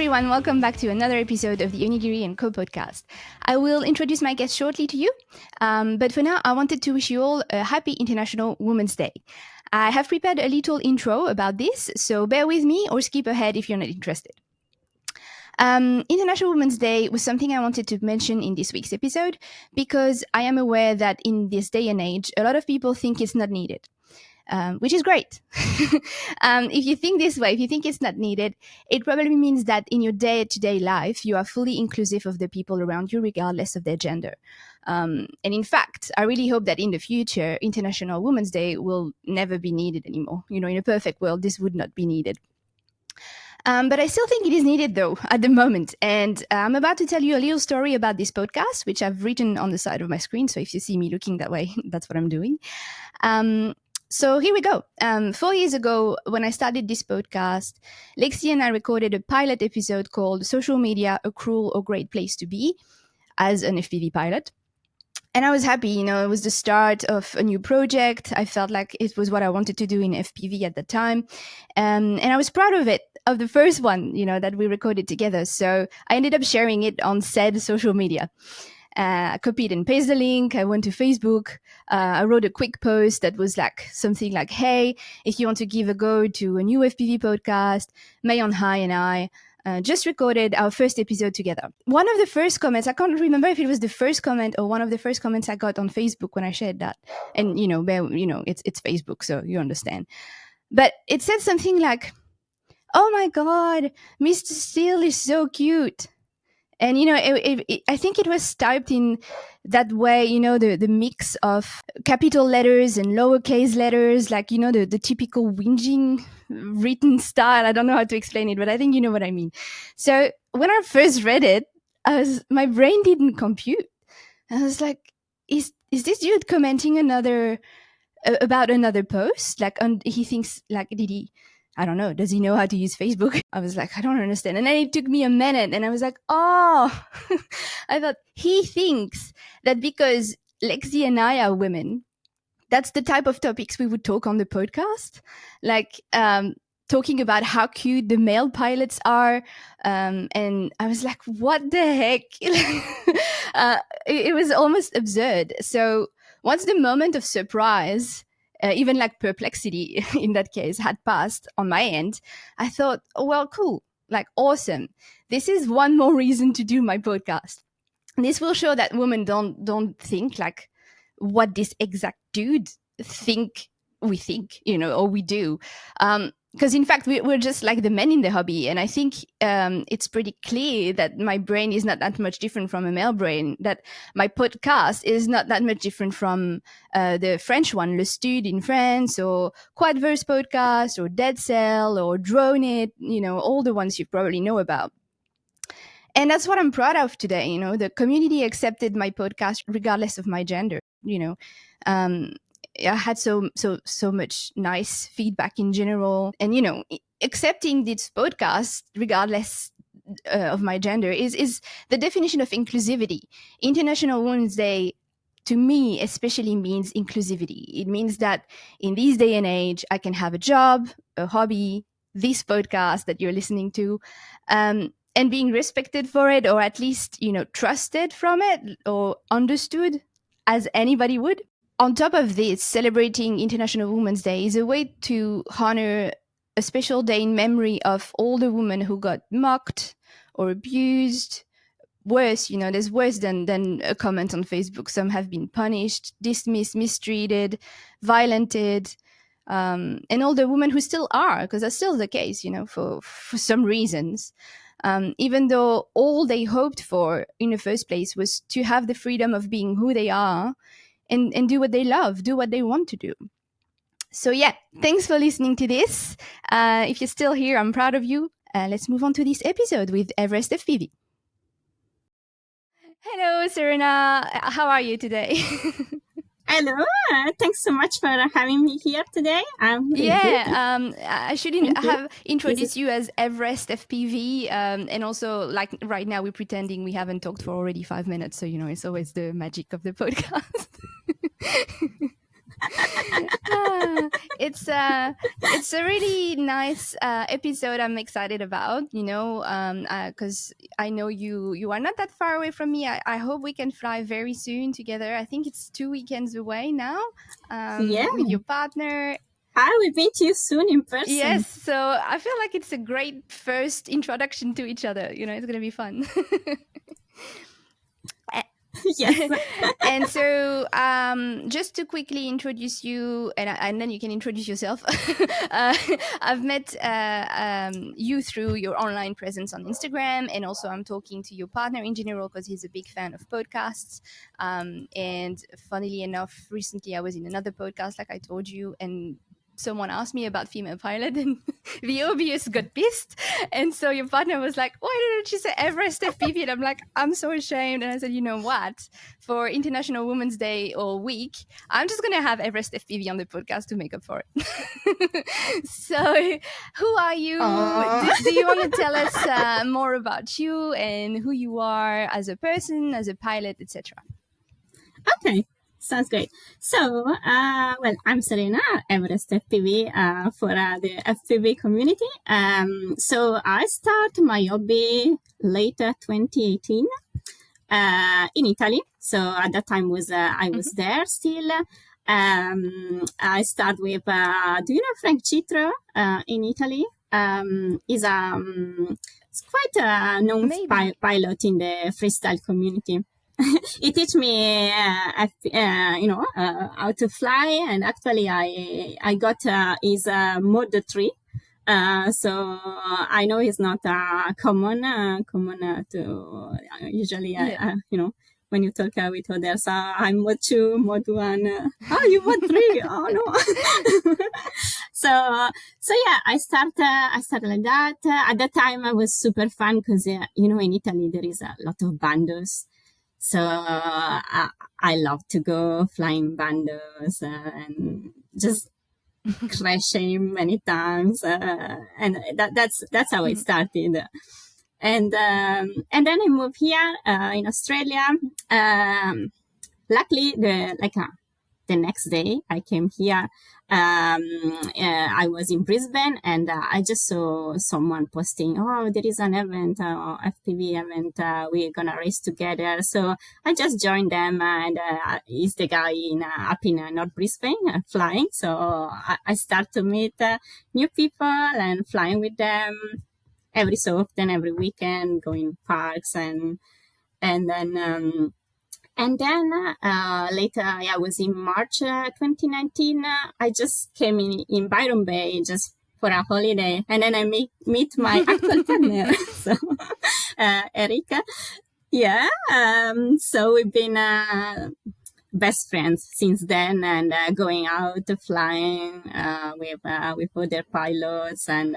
everyone, welcome back to another episode of the Onigiri & Co podcast. I will introduce my guest shortly to you, but for now, I wanted to wish you all a happy International Women's Day. I have prepared a little intro about this, so bear with me or skip ahead if you're not interested. International Women's Day was something I wanted to mention in this week's episode because I am aware that in this day and age, a lot of people think it's not needed. Which is great. If you think this way, if you think it's not needed, it probably means that in your day-to-day life, you are fully inclusive of the people around you, regardless of their gender. And in fact, I really hope that in the future, International Women's Day will never be needed anymore. You know, in a perfect world, this would not be needed. But I still think it is needed, though, at the moment. And I'm about to tell you a little story about this podcast, which I've written on the side of my screen. So if you see me looking that way, that's what I'm doing. So here we go. 4 years ago, when I started this podcast, Lexi and I recorded a pilot episode called Social Media, a Cruel or Great Place to Be, as an FPV pilot. And I was happy, you know, it was the start of a new project. I felt like it was what I wanted to do in FPV at the time. And I was proud of it, of the first one, you know, that we recorded together. So I ended up sharing it on said social media. I copied and pasted the link. I went to Facebook. I wrote a quick post that was like something like, hey, if you want to give a go to a new FPV podcast, Mayon Hai and I just recorded our first episode together. One of the first comments, I can't remember if it was the first comment or one of the first comments I got on Facebook when I shared that. And, you know, it's Facebook, so you understand. But it said something like, oh my God, Mr. Steele is so cute. And, you know, I think it was typed in that way, you know, the mix of capital letters and lowercase letters, like, you know, the typical whinging written style. I don't know how to explain it, but I think you know what I mean. So when I first read it, my brain didn't compute. I was like, is this dude commenting about another post? Like, he thinks, like, I don't know, does he know how to use Facebook? I was like, I don't understand. And then it took me a minute and I was like, oh, I thought he thinks that because Lexi and I are women, that's the type of topics we would talk on the podcast. Like, talking about how cute the male pilots are. And I was like, what the heck? It was almost absurd. So once the moment of surprise, even like perplexity in that case had passed on my end, I thought, oh, well, cool, like awesome. This is one more reason to do my podcast. This will show that women don't think like what this exact dude we think, you know, or we do. Because in fact, we're just like the men in the hobby. And I think it's pretty clear that my brain is not that much different from a male brain, that my podcast is not that much different from the French one, Le Stud in France, or Quadverse podcast, or Dead Cell, or Drone It, you know, all the ones you probably know about. And that's what I'm proud of today. You know, the community accepted my podcast regardless of my gender, you know. I had so much nice feedback in general, and you know, accepting this podcast regardless of my gender is the definition of inclusivity. International Women's Day, to me, especially means inclusivity. It means that in this day and age, I can have a job, a hobby, this podcast that you're listening to, and being respected for it, or at least, you know, trusted from it or understood as anybody would. On top of this, celebrating International Women's Day is a way to honor a special day in memory of all the women who got mocked or abused. Worse, you know, there's worse than a comment on Facebook. Some have been punished, dismissed, mistreated, violented, and all the women who still are, because that's still the case, you know, for some reasons. Even though all they hoped for in the first place was to have the freedom of being who they are, and do what they love, do what they want to do. So yeah, thanks for listening to this. If you're still here, I'm proud of you. Let's move on to this episode with Everest FPV. Hello, Serena. How are you today? Hello, thanks so much for having me here today. I'm really good. I shouldn't have introduced you as Everest FPV, and also like right now we're pretending we haven't talked for already 5 minutes, so you know it's always the magic of the podcast. It's a really nice episode. I'm excited about, because I know you are not that far away from me. I hope we can fly very soon together. I think it's 2 weekends away now, Yeah. with your partner. I will meet you soon in person. Yes, so I feel like it's a great first introduction to each other. It's going to be fun. Yes. And so, just to quickly introduce you, and then you can introduce yourself. I've met you through your online presence on Instagram, and also I'm talking to your partner in general because he's a big fan of podcasts. And funnily enough, recently I was in another podcast, like I told you, and someone asked me about female pilot, and the OBS got pissed. And so your partner was like, why didn't you say Everest FPV? And I'm like, I'm so ashamed. And I said, you know what? For International Women's Day or week, I'm just going to have Everest FPV on the podcast to make up for it. So who are you? Do you want to tell us more about you and who you are as a person, as a pilot, etc.? Okay. Sounds great. So, well, I'm Serena, Everest FPV, for the FPV community. So I started my hobby later 2018, in Italy. So at that time I was there still. I started with, do you know Frank Citro, in Italy? He's it's quite a known pilot in the freestyle community. He teach me, how to fly, and actually I got his Mod 3. So I know it's not common to usually, when you talk with others, I'm Mod 2, Mod 1. You Mod 3? Oh no. So yeah, I started like that. At that time, I was super fun because in Italy there is a lot of bandos. So I love to go flying bandos and just crashing many times, and that's how it started. And then I moved here in Australia. Luckily, the next day I came here. I was in Brisbane, and I just saw someone posting, "Oh, there is an event, FPV event. We're gonna race together." So I just joined them, and he's the guy up in North Brisbane flying. So I start to meet new people and flying with them every so often, every weekend, going parks and then. And then later, I was in March 2019. I just came in Byron Bay just for a holiday, and then I meet my actual partner, so Erika. Yeah. So we've been best friends since then, and going out flying with other pilots, and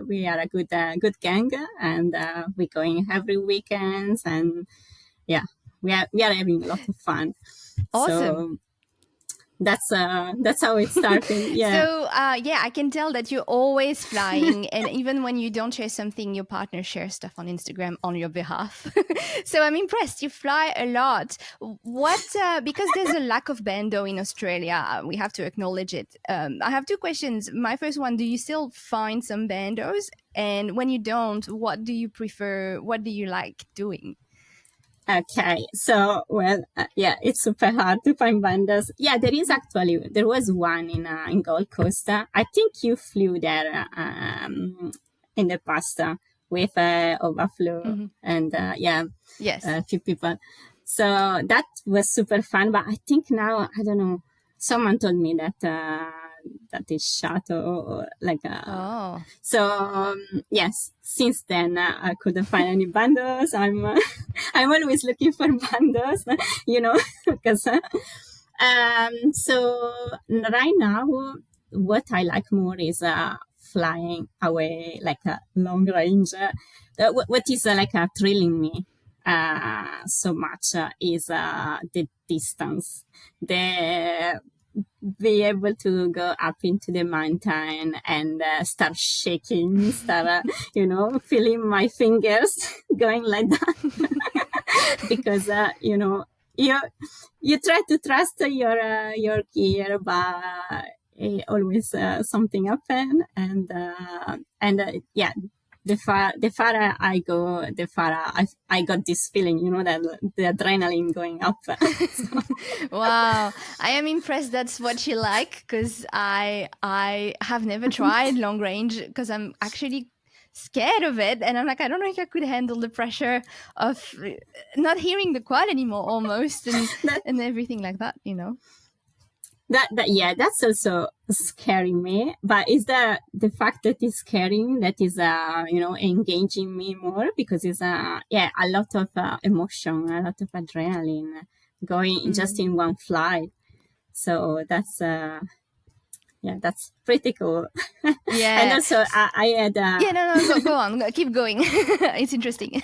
we are a good gang, and we're going every weekends, and yeah. We are having a lot of fun. Awesome. So that's how it started. Yeah. So I can tell that you're always flying, and even when you don't share something, your partner shares stuff on Instagram on your behalf. So I'm impressed. You fly a lot. What? Because there's a lack of bando in Australia, we have to acknowledge it. I have two questions. My first one: do you still find some bandos? And when you don't, what do you prefer? What do you like doing? Okay, so it's super hard to find bandos. Yeah, there was one in Gold Coast. I think you flew there in the past with Overflow and yes, a few people. So that was super fun. But I think now, I don't know. Someone told me that is shut or like. So yes, since then I couldn't find any bandos. I'm always looking for bandos, because. So right now, what I like more is flying away, like a long range. What is thrilling me so much is the distance. Be able to go up into the mountain and start shaking, feeling my fingers going like that. Because, you try to trust your gear, but always something happen, and yeah. The farther I go, the farther I got this feeling, that the adrenaline going up. So. Wow, I am impressed. That's what you like, because I have never tried long range because I'm actually scared of it, and I'm like, I don't know if I could handle the pressure of not hearing the quad anymore, almost, and everything like that. Yeah, that's also scaring me, but is the fact that it's scaring that is engaging me more, because it's a lot of emotion, a lot of adrenaline going just in one flight. So that's that's pretty cool. Yeah. And also I had go on, keep going. It's interesting.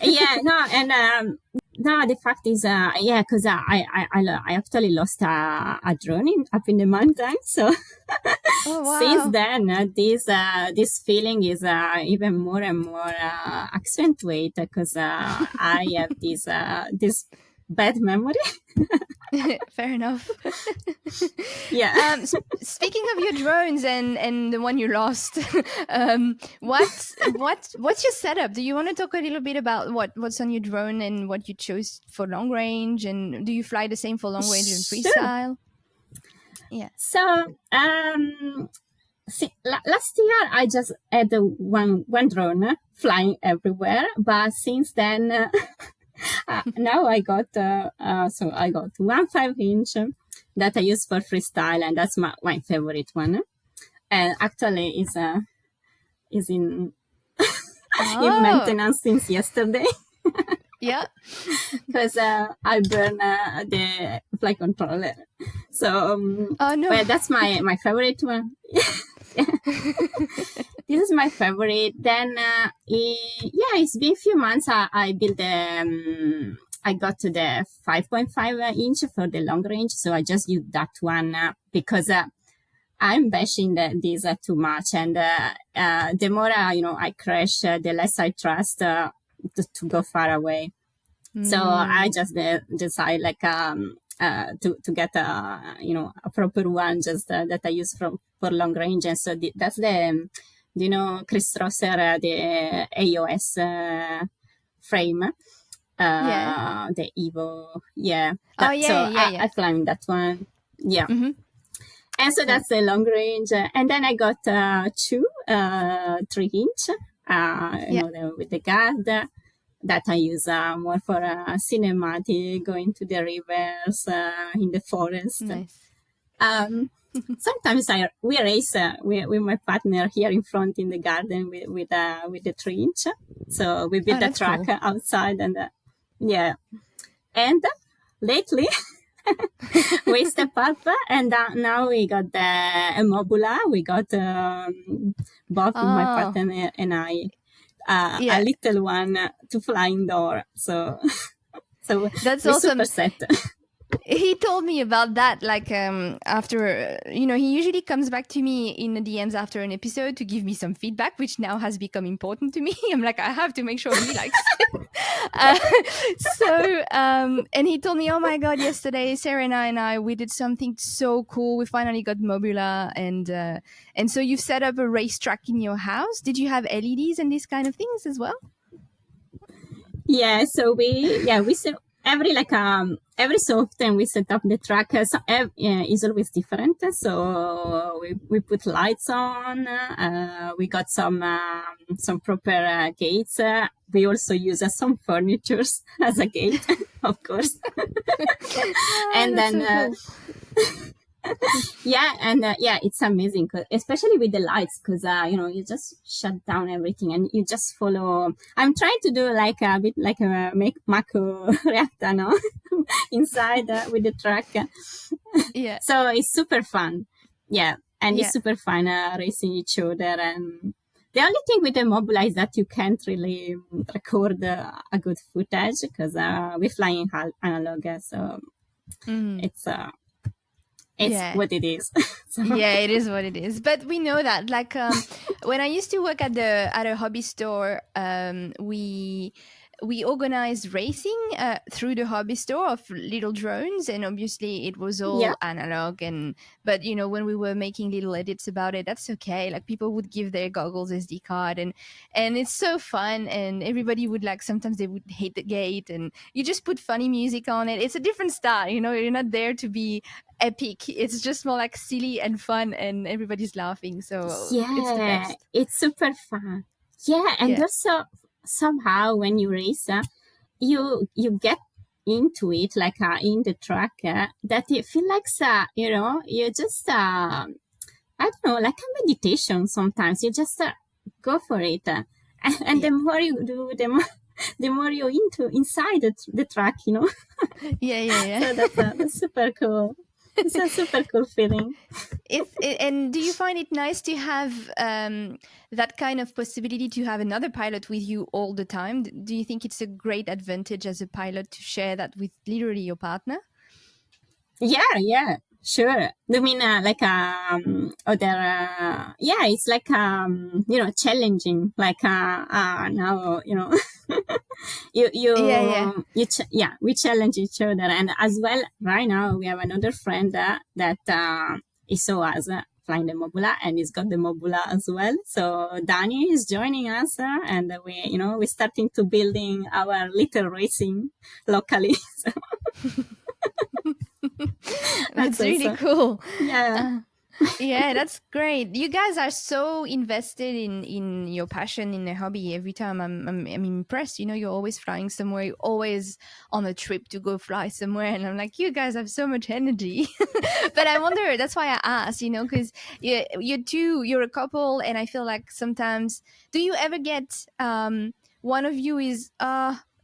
No, the fact is, because I actually lost a drone up in the mountain. So Oh, wow. since then, this feeling is even more and more accentuated, because I have this bad memory. Fair enough. Yeah. Speaking of your drones and the one you lost, what's your setup? Do you want to talk a little bit about what's on your drone and what you chose for long range, and do you fly the same for long range and freestyle? Yeah. So last year I just had one drone flying everywhere, but since then. Now I got I got 1 5-inch that I use for freestyle, and that's my favorite one. And actually is in in maintenance since yesterday. Yeah, because I burn the flight controller. So oh no, well, that's my favorite one. This is my favorite. Then it's been a few months. I built I got to the 5.5-inch for the long range, so I just used that one because I'm bashing these too much, and the more I crash, the less I trust to go far away. So I just decide to get a proper one, just that I use for long range. And so that's the Chris Rosser, the AOS frame, the Evo, I fly in that one, and so that's the long range. And then I got 2 3-inch, with the guard, that I use more for cinematic, going to the rivers, in the forest. Nice. Sometimes we race with my partner here in front in the garden with the 3-inch. So we build a track outside, and and lately we step up, and now we got the Mobula. We got both my partner and I. A little one to fly indoor, so that's awesome. Super set. He told me about that, after, he usually comes back to me in the DMs after an episode to give me some feedback, which now has become important to me. I'm like, I have to make sure he likes it. And he told me, oh my God, yesterday, Serena and I, we did something so cool. We finally got Mobula, and so you've set up a racetrack in your house. Did you have LEDs and these kind of things as well? Yeah, so we set every so often we set up the track. Is always different. So we put lights on. We got some proper gates. We also use some furnitures as a gate, of course. And then. So cool. It's amazing, especially with the lights, because you just shut down everything and you just follow. I'm trying to do a bit like a Mako reactor now inside with the track. Yeah. So it's super fun. Yeah, and it's super fun racing each other. And the only thing with the Mobula is that you can't really record a good footage, because we fly in analog, so it's. It's what it is. Yeah, it is what it is. But we know that, when I used to work at a hobby store, we we organized racing through the hobby store of little drones, and obviously it was Yeah. all analog. And but when we were making little edits about it, that's okay. Like people would give their goggles SD card, and it's so fun. And everybody would like sometimes they would hate the gate, and you just put funny music on it. It's a different style. You're not there to be epic. It's just more like silly and fun, and everybody's laughing. So it's the Yeah, best. it's super fun. Yeah, and Yeah. also somehow when you race, you get into it like in the track that you feel like you just I don't know, like a meditation. Sometimes you just go for it, and Yeah. the more you do, the more you're inside the track. Yeah. So that's super cool. It's a super cool feeling. And do you find it nice to have that kind of possibility to have another pilot with you all the time? Do you think it's a great advantage as a pilot to share that with literally your partner? Yeah, sure. I mean, like other, it's like challenging. Like now, Yeah. we challenge each other, and as well, right now we have another friend that is so as flying the Mobula, and he's got the Mobula as well. So Danny is joining us, and we're starting to building our little racing locally. So That's that's really awesome. cool. Yeah. Uh, yeah, that's great. You guys are so invested in your passion in the hobby. Every time I'm impressed. You're always flying somewhere. You're always on a trip to go fly somewhere, and I'm like, you guys have so much energy. But I wonder. That's why I asked. Because you're a couple, and I feel like sometimes. Do you ever get one of you is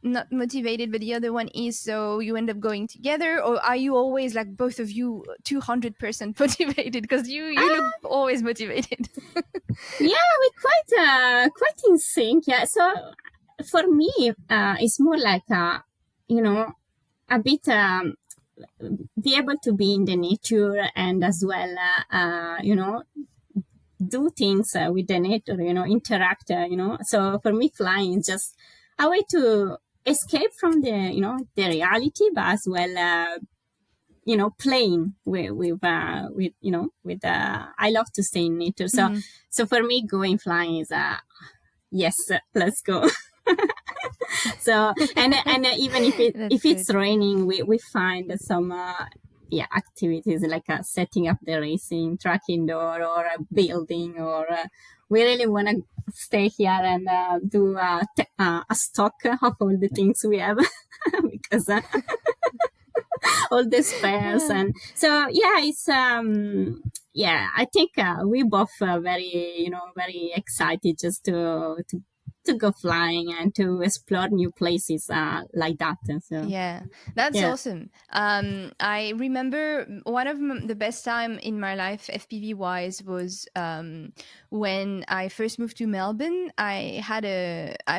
not motivated but the other one is, so you end up going together, or are you always like both of you 200% motivated, because you look always motivated? Yeah, we're quite in sync. Yeah. So for me, it's more like a bit be able to be in the nature, and as well do things with the nature. Interact. So for me, flying is just a way to escape from the reality, but as well playing with I love to stay in nature. So Mhm. so for me, going flying is yes, let's go. So and even That's if it's good. raining, we find some activities like setting up the racing track indoor, or a building, or we really want to stay here and do a stock of all the things we have because all the spares. And so it's I think we both are very excited just to go flying and to explore new places like that. And so Yeah, that's yeah. awesome. I remember one of the best time in my life, FPV wise, was when I first moved to Melbourne. I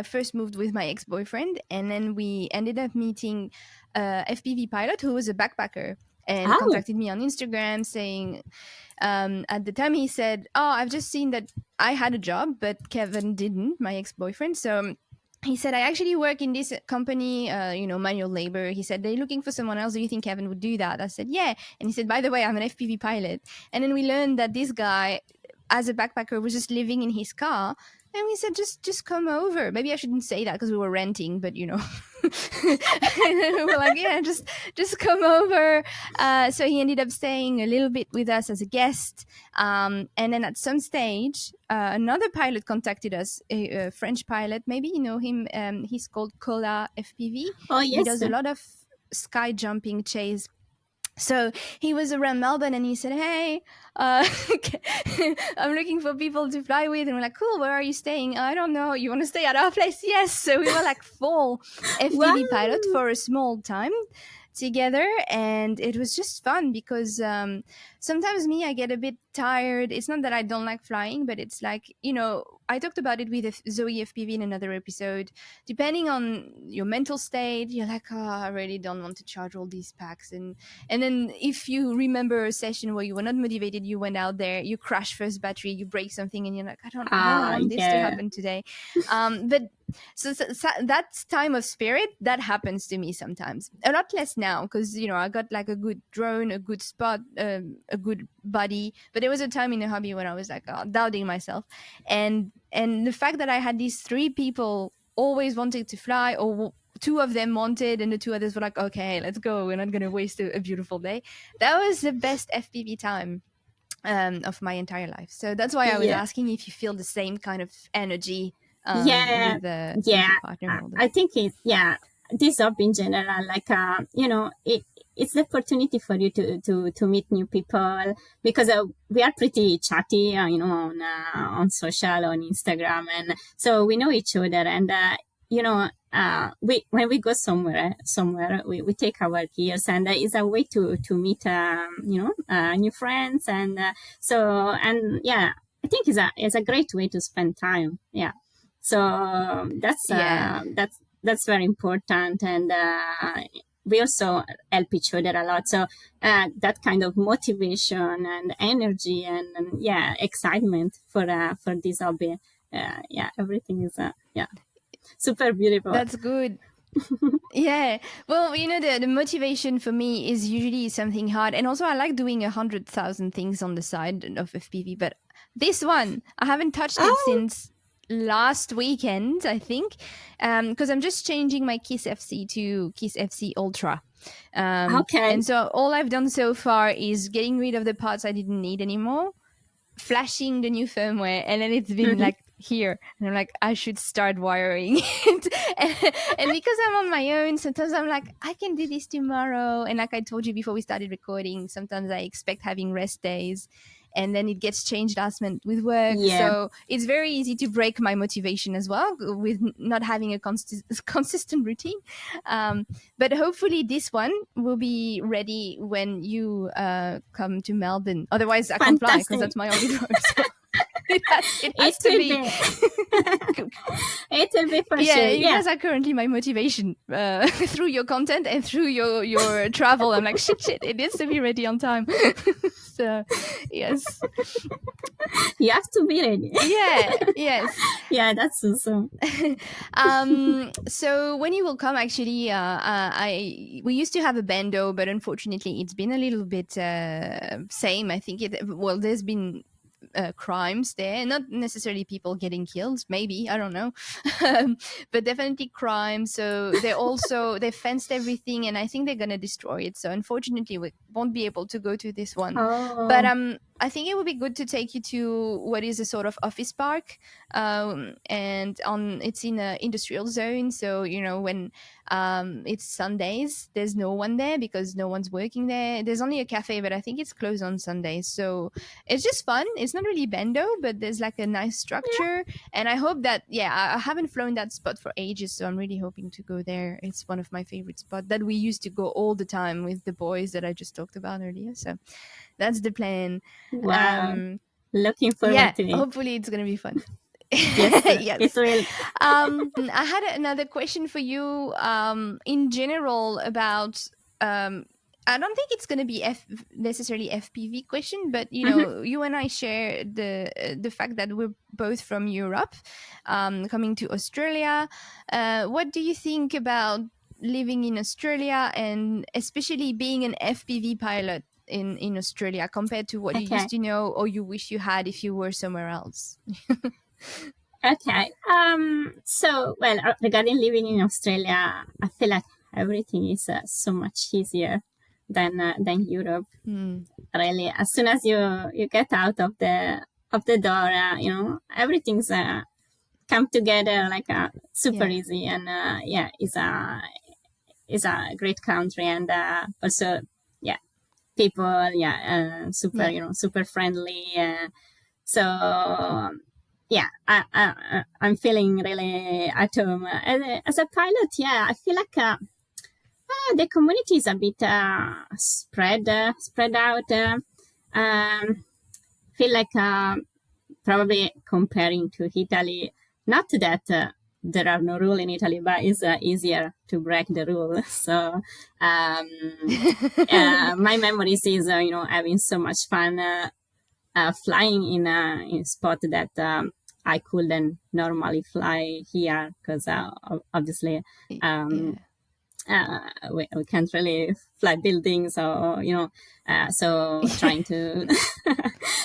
first moved with my ex boyfriend, and then we ended up meeting a FPV pilot who was a backpacker and Oh, contacted me on Instagram saying, at the time he said, "Oh, I've just seen that I had a job, but Kevin didn't, my ex boyfriend." So he said, I actually work in this company, manual labor. He said, they're looking for someone else. Do you think Kevin would do that? I said, yeah. And he said, by the way, I'm an FPV pilot. And then we learned that this guy, as a backpacker, was just living in his car. And we said, just come over. Maybe I shouldn't say that because we were renting, but and then we were like, yeah, just come over. So he ended up staying a little bit with us as a guest. And then at some stage, another pilot contacted us, a French pilot. Maybe you know him. He's called Cola FPV. oh He yes. does a lot of sky jumping chase. So he was around Melbourne and he said, hey, I'm looking for people to fly with. And we're like, cool, where are you staying? I don't know. You want to stay at our place? Yes. So we were like full Wow. FPV pilot for a small time together. And it was just fun because sometimes I get a bit tired. It's not that I don't like flying, but it's like, I talked about it with Zoe FPV in another episode. Depending on your mental state, you're like, oh, I really don't want to charge all these packs. And then if you remember a session where you were not motivated, you went out there, you crash first battery, you break something, and you're like, I don't want this to Yeah. happen today. But So that time of spirit, that happens to me sometimes. A lot less now because I got like a good drone, a good spot, a good buddy. But there was a time in the hobby when I was like doubting myself, and the fact that I had these three people always wanting to fly, or two of them wanted, and the two others were like, "Okay, let's go. We're not gonna waste a beautiful day." That was the best FPV time of my entire life. So that's why I was Yeah. asking if you feel the same kind of energy Yeah, with yeah. your partner and all that. I think this hobby in general, like it's the opportunity for you to meet new people, because we are pretty chatty, on social, on Instagram, and so we know each other, and we when we go somewhere we take our gears, and it's a way to meet new friends, and and yeah, I think it's a great way to spend time. Yeah. So Yeah, that's very important, and we also help each other a lot. So that kind of motivation and energy and yeah, excitement for this hobby. Yeah, everything is super beautiful. that's good. Yeah. Well, the motivation for me is usually something hard. And also, I like doing 100,000 things on the side of FPV. But this one, I haven't touched it Oh, since last weekend, I think, because I'm just changing my Kiss FC to Kiss FC Ultra. okay. And so all I've done so far is getting rid of the parts I didn't need anymore, flashing the new firmware, and then it's been Mhm. like here, and I'm like, I should start wiring it. And because I'm on my own, sometimes I'm like, I can do this tomorrow. And like I told you before we started recording, sometimes I expect having rest days, and then it gets changed last minute with work. Yeah, So it's very easy to break my motivation as well with not having a consistent routine. But hopefully this one will be ready when you come to Melbourne. Otherwise, I can't fly because fantastic. that's my only drone. So it It has to will be. be. It will be for Yeah, sure. you Yeah. guys are currently my motivation through your content and through your travel. I'm like, shit, it needs to be ready on time. So, yes. You have to be ready. Yeah, yes. Yeah, that's awesome. So when you will come, actually, we used to have a bando, but unfortunately, it's been a little bit same. I think there's been crimes there, not necessarily people getting killed, maybe, I don't know. But definitely crime. So they fenced everything, and I think they're gonna destroy it. So unfortunately, we won't be able to go to this one. But Oh, I think it would be good to take you to what is a sort of office park, and it's in an industrial zone. So when it's Sundays, there's no one there because no one's working there. There's only a cafe, but I think it's closed on Sundays. So it's just fun. It's not really bendo, but there's like a nice structure. And I hope that, yeah, I haven't flown that spot for ages, so I'm really hoping to go there. It's one of my favorite spots that we used to go all the time with the boys that I just talked about earlier. So that's the plan. wow. Um, Looking forward yeah, to it. hopefully it's gonna be fun. Yes, it Yes. will. I had another question for you. In general about I don't think it's going to be necessarily FPV question, but Mhm. you and I share the fact that we're both from Europe, coming to Australia. What do you think about living in Australia, and especially being an FPV pilot in Australia compared to what you Okay. used to know or you wish you had if you were somewhere else? Okay. So, well, regarding living in Australia, I feel like everything is so much easier than Europe. Hmm. Really, as soon as you get out of the door, everything's come together like super Yeah. easy, and yeah, it's a great country, and also yeah, people, yeah, super, Yeah. super friendly. So yeah, I'm feeling really at home. As a pilot, yeah, I feel like the community is a bit spread out. Feel like probably comparing to Italy, not that there are no rule in Italy, but it's easier to break the rule. So my memories is having so much fun flying in a spot that I couldn't normally fly here because obviously we can't really fly buildings or so trying to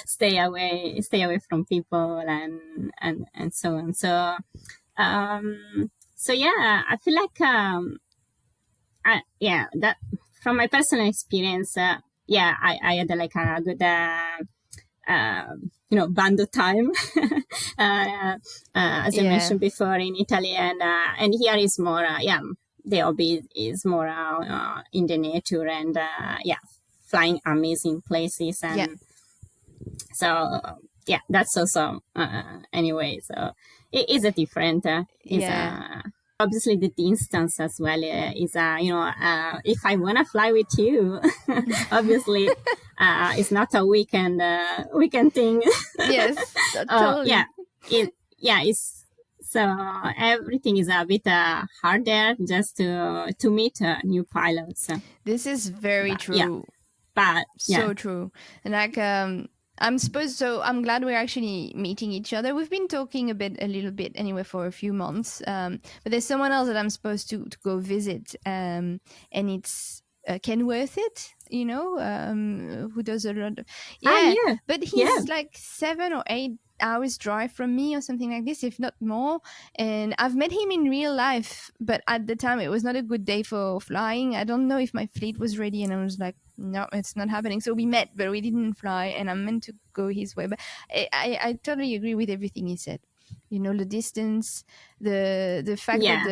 stay away from people and so on. So yeah, I feel like that from my personal experience, I had like a good bando time, as I mentioned before in Italy, and here is more, the hobby is more in the nature and flying amazing places, and so that's also anyway. So it is a different, obviously the distance as well is if I want to fly with you, obviously it's not a weekend thing. Yes, totally. It's so everything is a bit harder just to meet new pilots. This is very true. But so true. And like I'm glad we're actually meeting each other. We've been talking a little bit anyway for a few months. But there's someone else that I'm supposed to go visit. And it's Ken Worth it, who does a lot of, but he's like 7 or 8 hours drive from me or something like this, if not more. And I've met him in real life, but at the time it was not a good day for flying. I don't know if my fleet was ready, and I was like, no, it's not happening. So we met, but we didn't fly, and I'm meant to go his way. But I totally agree with everything he said. The distance, the fact that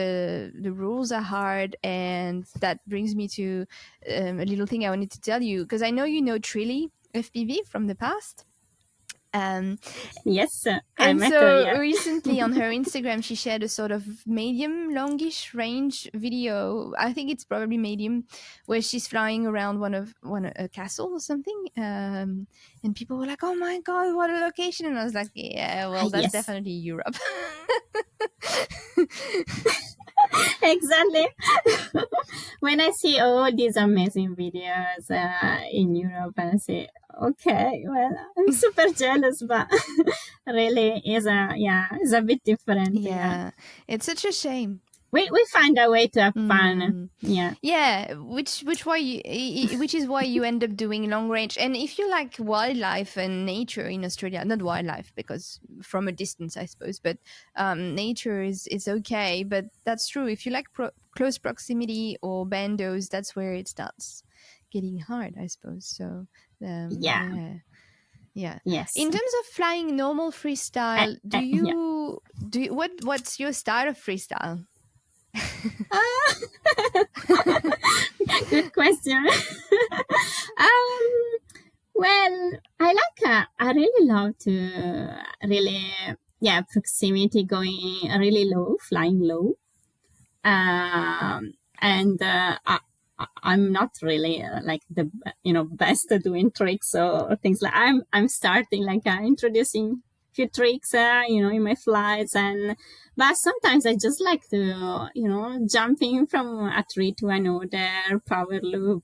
the rules are hard. And that brings me to a little thing I wanted to tell you, because I know Trilly FPV from the past. Yes, and so recently on her Instagram, she shared a sort of medium longish range video. I think it's probably medium, where she's flying around a castle or something. And people were like, "Oh my god, what a location!" And I was like, "Yeah, well, that's definitely Europe." Exactly. When I see all these amazing videos in Europe, I say, okay, well, I'm super jealous, but really is a bit different. Yeah, it's such a shame. We find a way to have fun. Which is why you end up doing long range. And if you like wildlife and nature in Australia, not wildlife because from a distance I suppose, but nature is okay. But that's true, if you like close proximity or bandos, that's where it starts getting hard, I suppose. So Yes. In terms of flying normal freestyle, what's your style of freestyle? Good question. Well, I really love to proximity, going really low, flying low. And I'm not really like the best at doing tricks or things like I'm starting like introducing few tricks in my flights, but sometimes I just like to jumping from a tree to another, power loop,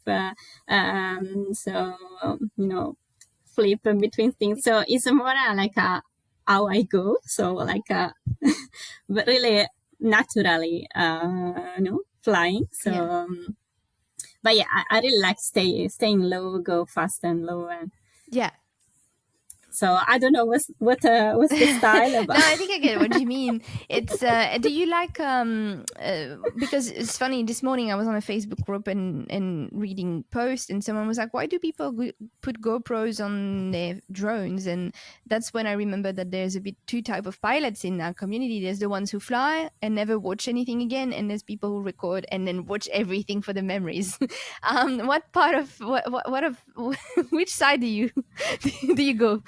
so flip between things. So it's more like how I go, so like but really naturally flying. So but I really like staying low, go fast and low, and so I don't know what's the style about. No, I think I get what you mean. It's do you like because it's funny, this morning I was on a Facebook group and reading posts, and someone was like, why do people put GoPros on their drones? And that's when I remember that there's a bit two type of pilots in our community. There's the ones who fly and never watch anything again, and there's people who record and then watch everything for the memories. What part of what of which side do you go?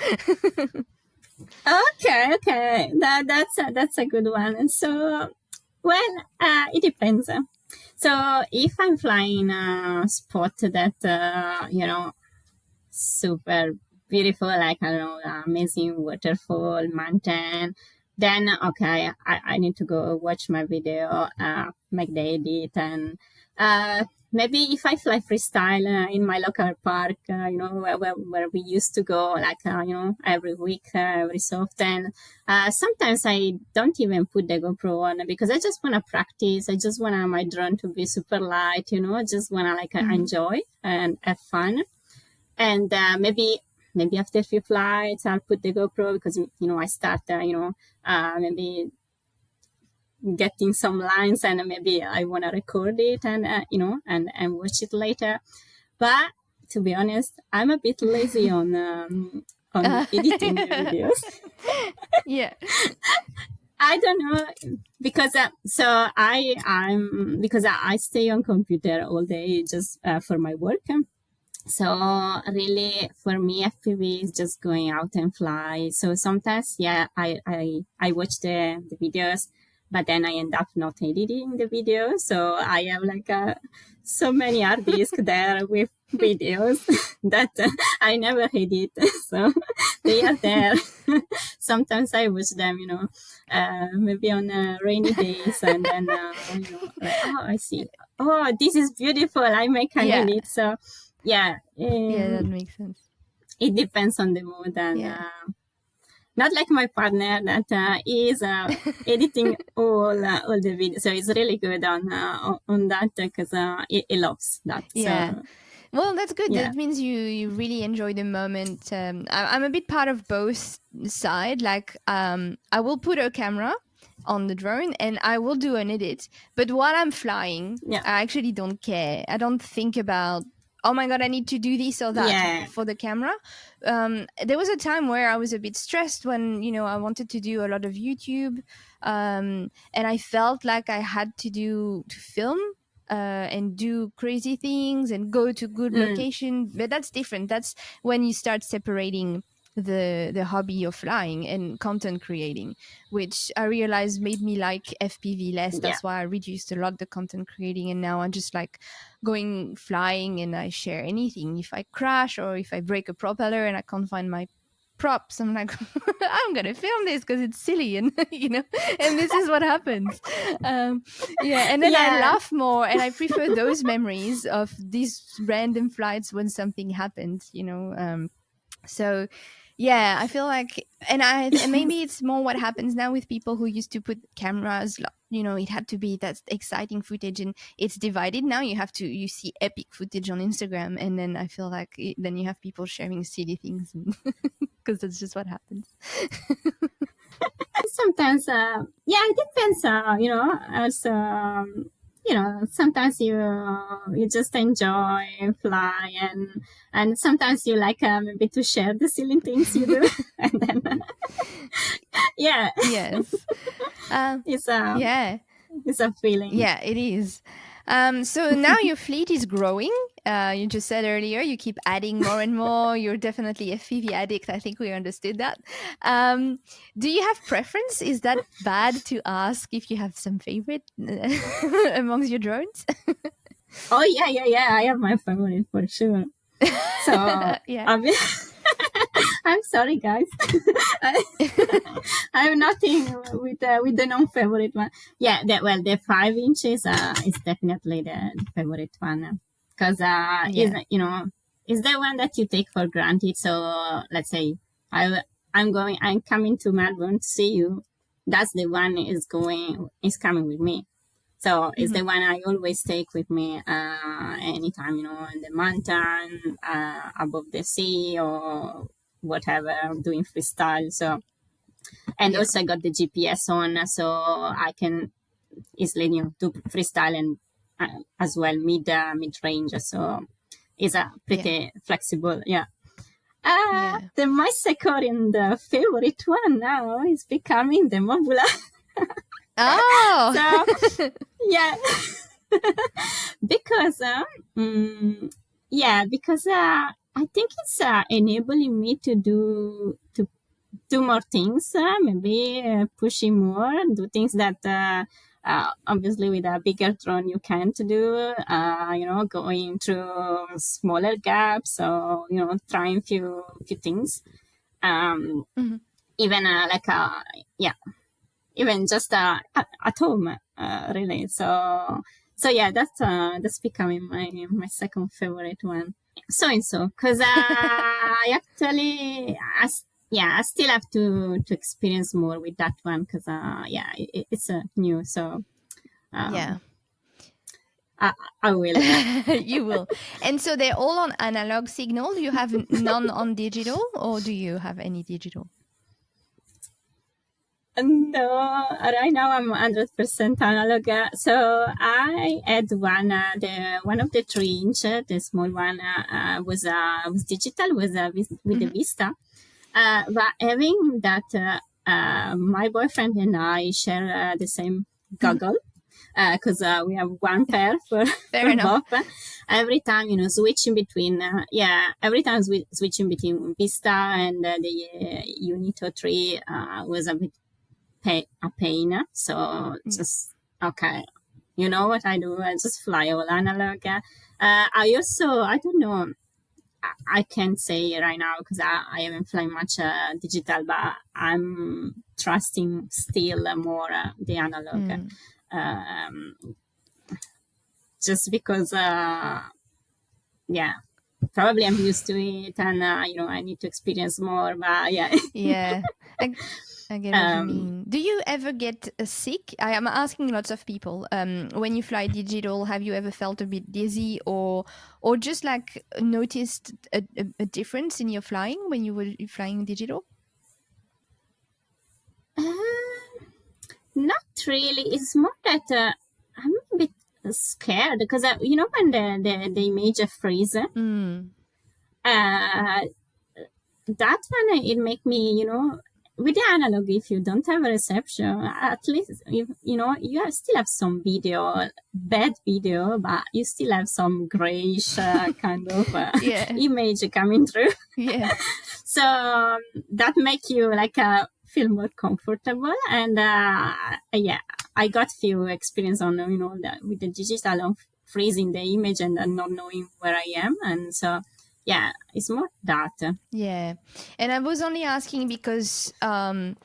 Okay, that's a good one. And so, well, it depends. So if I'm flying a spot that super beautiful, like I don't know, amazing waterfall, mountain, then okay, I need to go watch my video, make the edit, and maybe if I fly freestyle in my local park, where we used to go, like, every week, every so often, sometimes I don't even put the GoPro on because I just want to practice. I just want my drone to be super light, just want to like enjoy and have fun. And maybe after a few flights, I'll put the GoPro because, I start, maybe getting some lines and maybe I want to record it and, and watch it later. But to be honest, I'm a bit lazy on editing the videos. Yeah. I don't know because because I stay on computer all day just for my work. So really, for me, FPV is just going out and fly. So sometimes, I watch the videos, but then I end up not editing the video. So I have like so many hard disks there with videos that I never edit. So they are there. Sometimes I watch them, maybe on rainy days, and then like, oh, I see. Oh, this is beautiful. I make an edit. So. Yeah, that makes sense. It depends on the mood, and not like my partner that is editing all the videos. So it's really good on that because he loves that. Yeah. So. Well, that's good. Yeah. That means you really enjoy the moment. I'm a bit part of both side. Like, I will put a camera on the drone and I will do an edit. But while I'm flying, I actually don't care. I don't think about, oh my God, I need to do this or that for the camera. There was a time where I was a bit stressed when, I wanted to do a lot of YouTube. And I felt like I had to film and do crazy things and go to good location. But that's different. That's when you start separating the hobby of flying and content creating, which I realized made me like FPV less. That's why I reduced a lot the content creating, and now I'm just like going flying and I share anything. If I crash or if I break a propeller and I can't find my props, I'm like, I'm gonna film this because it's silly, and and this is what happens. And then I laugh more, and I prefer those memories of these random flights when something happened. So I feel like, and maybe it's more what happens now with people who used to put cameras, it had to be that exciting footage, and it's divided now. You see epic footage on Instagram, and then I feel like then you have people sharing silly things because that's just what happens. Sometimes it depends, also sometimes you just enjoy fly, and sometimes you like maybe to share the silly things you do. And then yes it's a feeling. Yeah, it is. So now your fleet is growing. You just said earlier you keep adding more and more. You're definitely a FPV addict. I think we understood that. Do you have preference? Is that bad to ask if you have some favorite amongst your drones? Oh, yeah. I have my favorite for sure. So, I'm sorry, guys. I'm nothing with the non-favorite one. Yeah, the 5 inches is definitely the favorite one because is the one that you take for granted. So let's say I'm coming to Melbourne to see you. That's the one is coming with me. So it's the one I always take with me anytime, in the mountain, above the sea or whatever, doing freestyle. So, and also I got the GPS on, so I can easily do freestyle and as well mid range. So it's a pretty flexible. My second favorite one now is becoming the Mobula. Oh, so, yeah. Because I think it's enabling me to do more things, maybe pushing more, do things that obviously with a bigger drone you can't do, going through smaller gaps or trying few things, even even just at home, really. So So yeah, that's becoming my second favorite one. So and so, because I actually, I still have to experience more with that one, because it's new. So Yeah. I will. You will. And so they're all on analog signal. You have none on digital, or do you have any digital? No, right now I'm 100% analog. So I had one of the 3 inch, the small one, was digital, with the Vista. But having that, my boyfriend and I share the same goggle, because we have one pair for, Fair for enough. both. Every time, switching between, every time switching between Vista and the Unito 3 was a bit a pain. So just, okay, you know what I do? I just fly all analog. I don't know, I can't say right now because I haven't flown much digital, but I'm trusting still more the analog. Just because, probably I'm used to it, and I need to experience more. But yeah, Yeah. I get what you mean. Do you ever get sick? I am asking lots of people. When you fly digital, have you ever felt a bit dizzy, or just like noticed a difference in your flying when you were flying digital? not really. It's more that I'm a bit scared because when the image freeze, that one, it make me, with the analog, if you don't have a reception, at least you still have some video, bad video, but you still have some grayish kind of image coming through. Yeah. So that make you like feel more comfortable. And I got few experience on with the digital of freezing the image and not knowing where I am, and so. Yeah, it's more that. Yeah. And I was only asking because some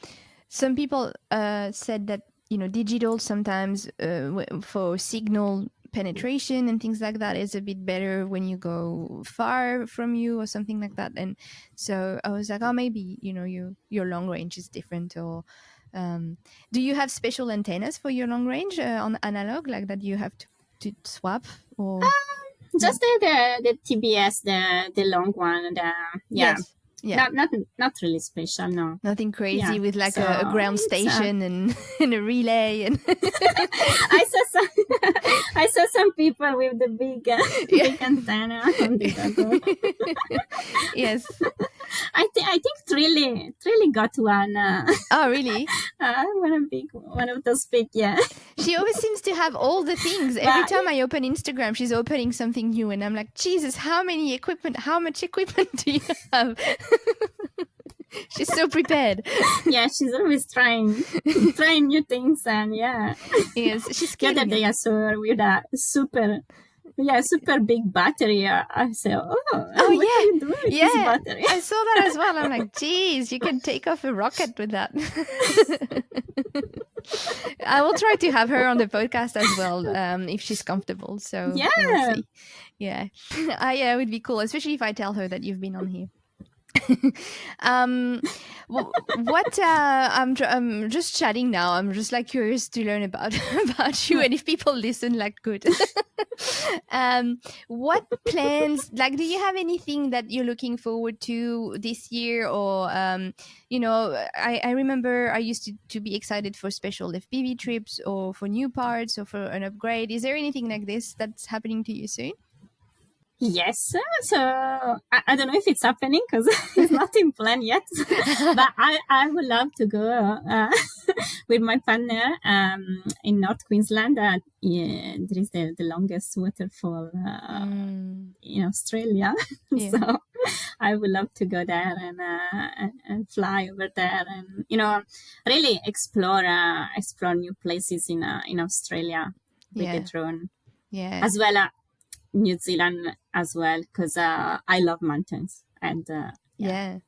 people said that, digital sometimes for signal penetration and things like that is a bit better when you go far from you or something like that. And so I was like, oh, maybe, your long range is different. Or do you have special antennas for your long range on analog, like that you have to swap? Or just the TBS, the long one. Yes. Yeah. Not really special, no. Nothing crazy with like a ground station and, and a relay. And I saw some people with the big antenna on the goggle. Yes. I think Trilly got one. Oh, really? One of those big, yeah. She always seems to have all the things. Every time I open Instagram, she's opening something new, and I'm like, Jesus, how much equipment do you have? She's so prepared. Yeah, she's always trying new things, and yeah. Yes, she's the other day I saw her with a super big battery. I said, what are you doing with this battery? I saw that as well. I'm like, geez, you can take off a rocket with that. I will try to have her on the podcast as well, if she's comfortable. So yeah, we'll see. Yeah, it would be cool, especially if I tell her that you've been on here. I'm just chatting now. I'm just like curious to learn about you, and if people listen, like, good. What plans, like, do you have anything that you're looking forward to this year? Or I remember I used to be excited for special FPV trips, or for new parts, or for an upgrade. Is there anything like this that's happening to you soon? Yes, so I don't know if it's happening because it's not in plan yet, but I would love to go with my partner in North Queensland. There is the longest waterfall in Australia, so I would love to go there and fly over there, and really explore new places in Australia with the drone. Yeah, as well. New Zealand as well, because I love mountains, and Yeah.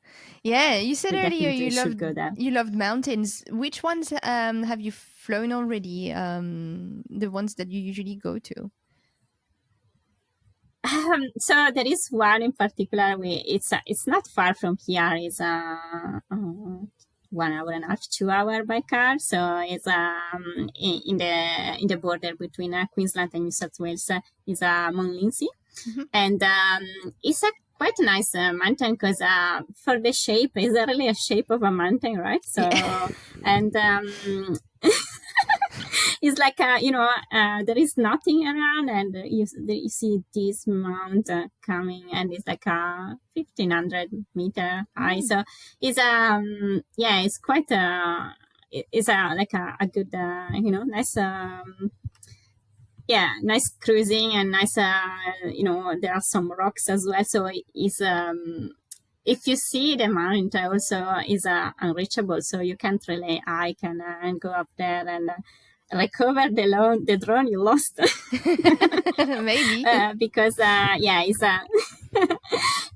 You said We earlier definitely should go there. you loved mountains. Which ones have you flown already? The ones that you usually go to? So there is one in particular. It's not far from here. It's 1 hour and a half, 2 hour by car. So it's in the border between Queensland and New South Wales. Is Mount Lindsay, and it's a quite nice mountain because for the shape, it's really a shape of a mountain, right? So and it's like there is nothing around, and you see this mount coming, and it's like 1,500 meter high. So it's it's quite it's like a good nice nice cruising, and nice there are some rocks as well. So it's if you see the mount also is unreachable, so you can't really hike and go up there and recover the drone you lost. Maybe. Because it's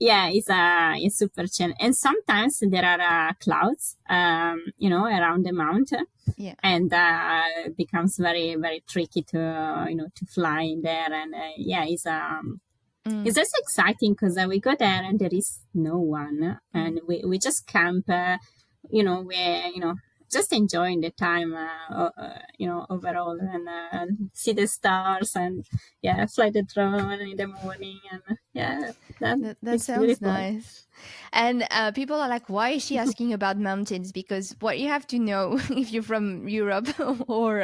it's super chill, and sometimes there are clouds around the mountain, and it becomes very, very tricky to to fly in there, and it's just exciting because we go there and there is no one, and we just camp, we just enjoying the time, overall, and see the stars, and fly the drone in the morning, and that sounds beautiful. nice. And people are like, why is she asking about mountains? Because what you have to know, if you're from Europe or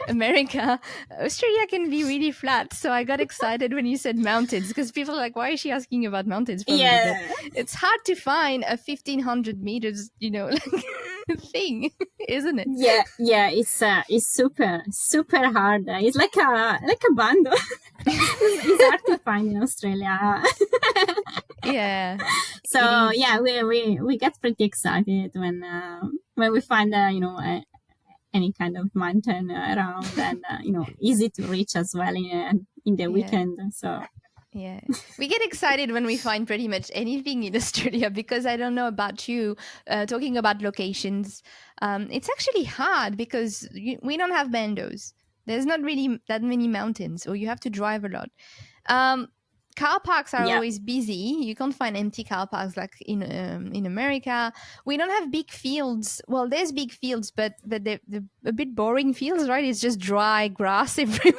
America, Australia can be really flat. So I got excited when you said mountains, because people are like, why is she asking about mountains from me? But it's hard to find a 1,500 meters, thing, isn't it? It's super hard. It's like a bando. It's hard to find in Australia. So we get pretty excited when we find any kind of mountain around, and easy to reach as well in the weekend. So we get excited when we find pretty much anything in Australia, because I don't know about you, talking about locations, it's actually hard because we don't have bandos. There's not really that many mountains, or you have to drive a lot. Car parks are always busy. You can't find empty car parks like in America. We don't have big fields. Well, there's big fields, but they're a bit boring fields, right? It's just dry grass everywhere.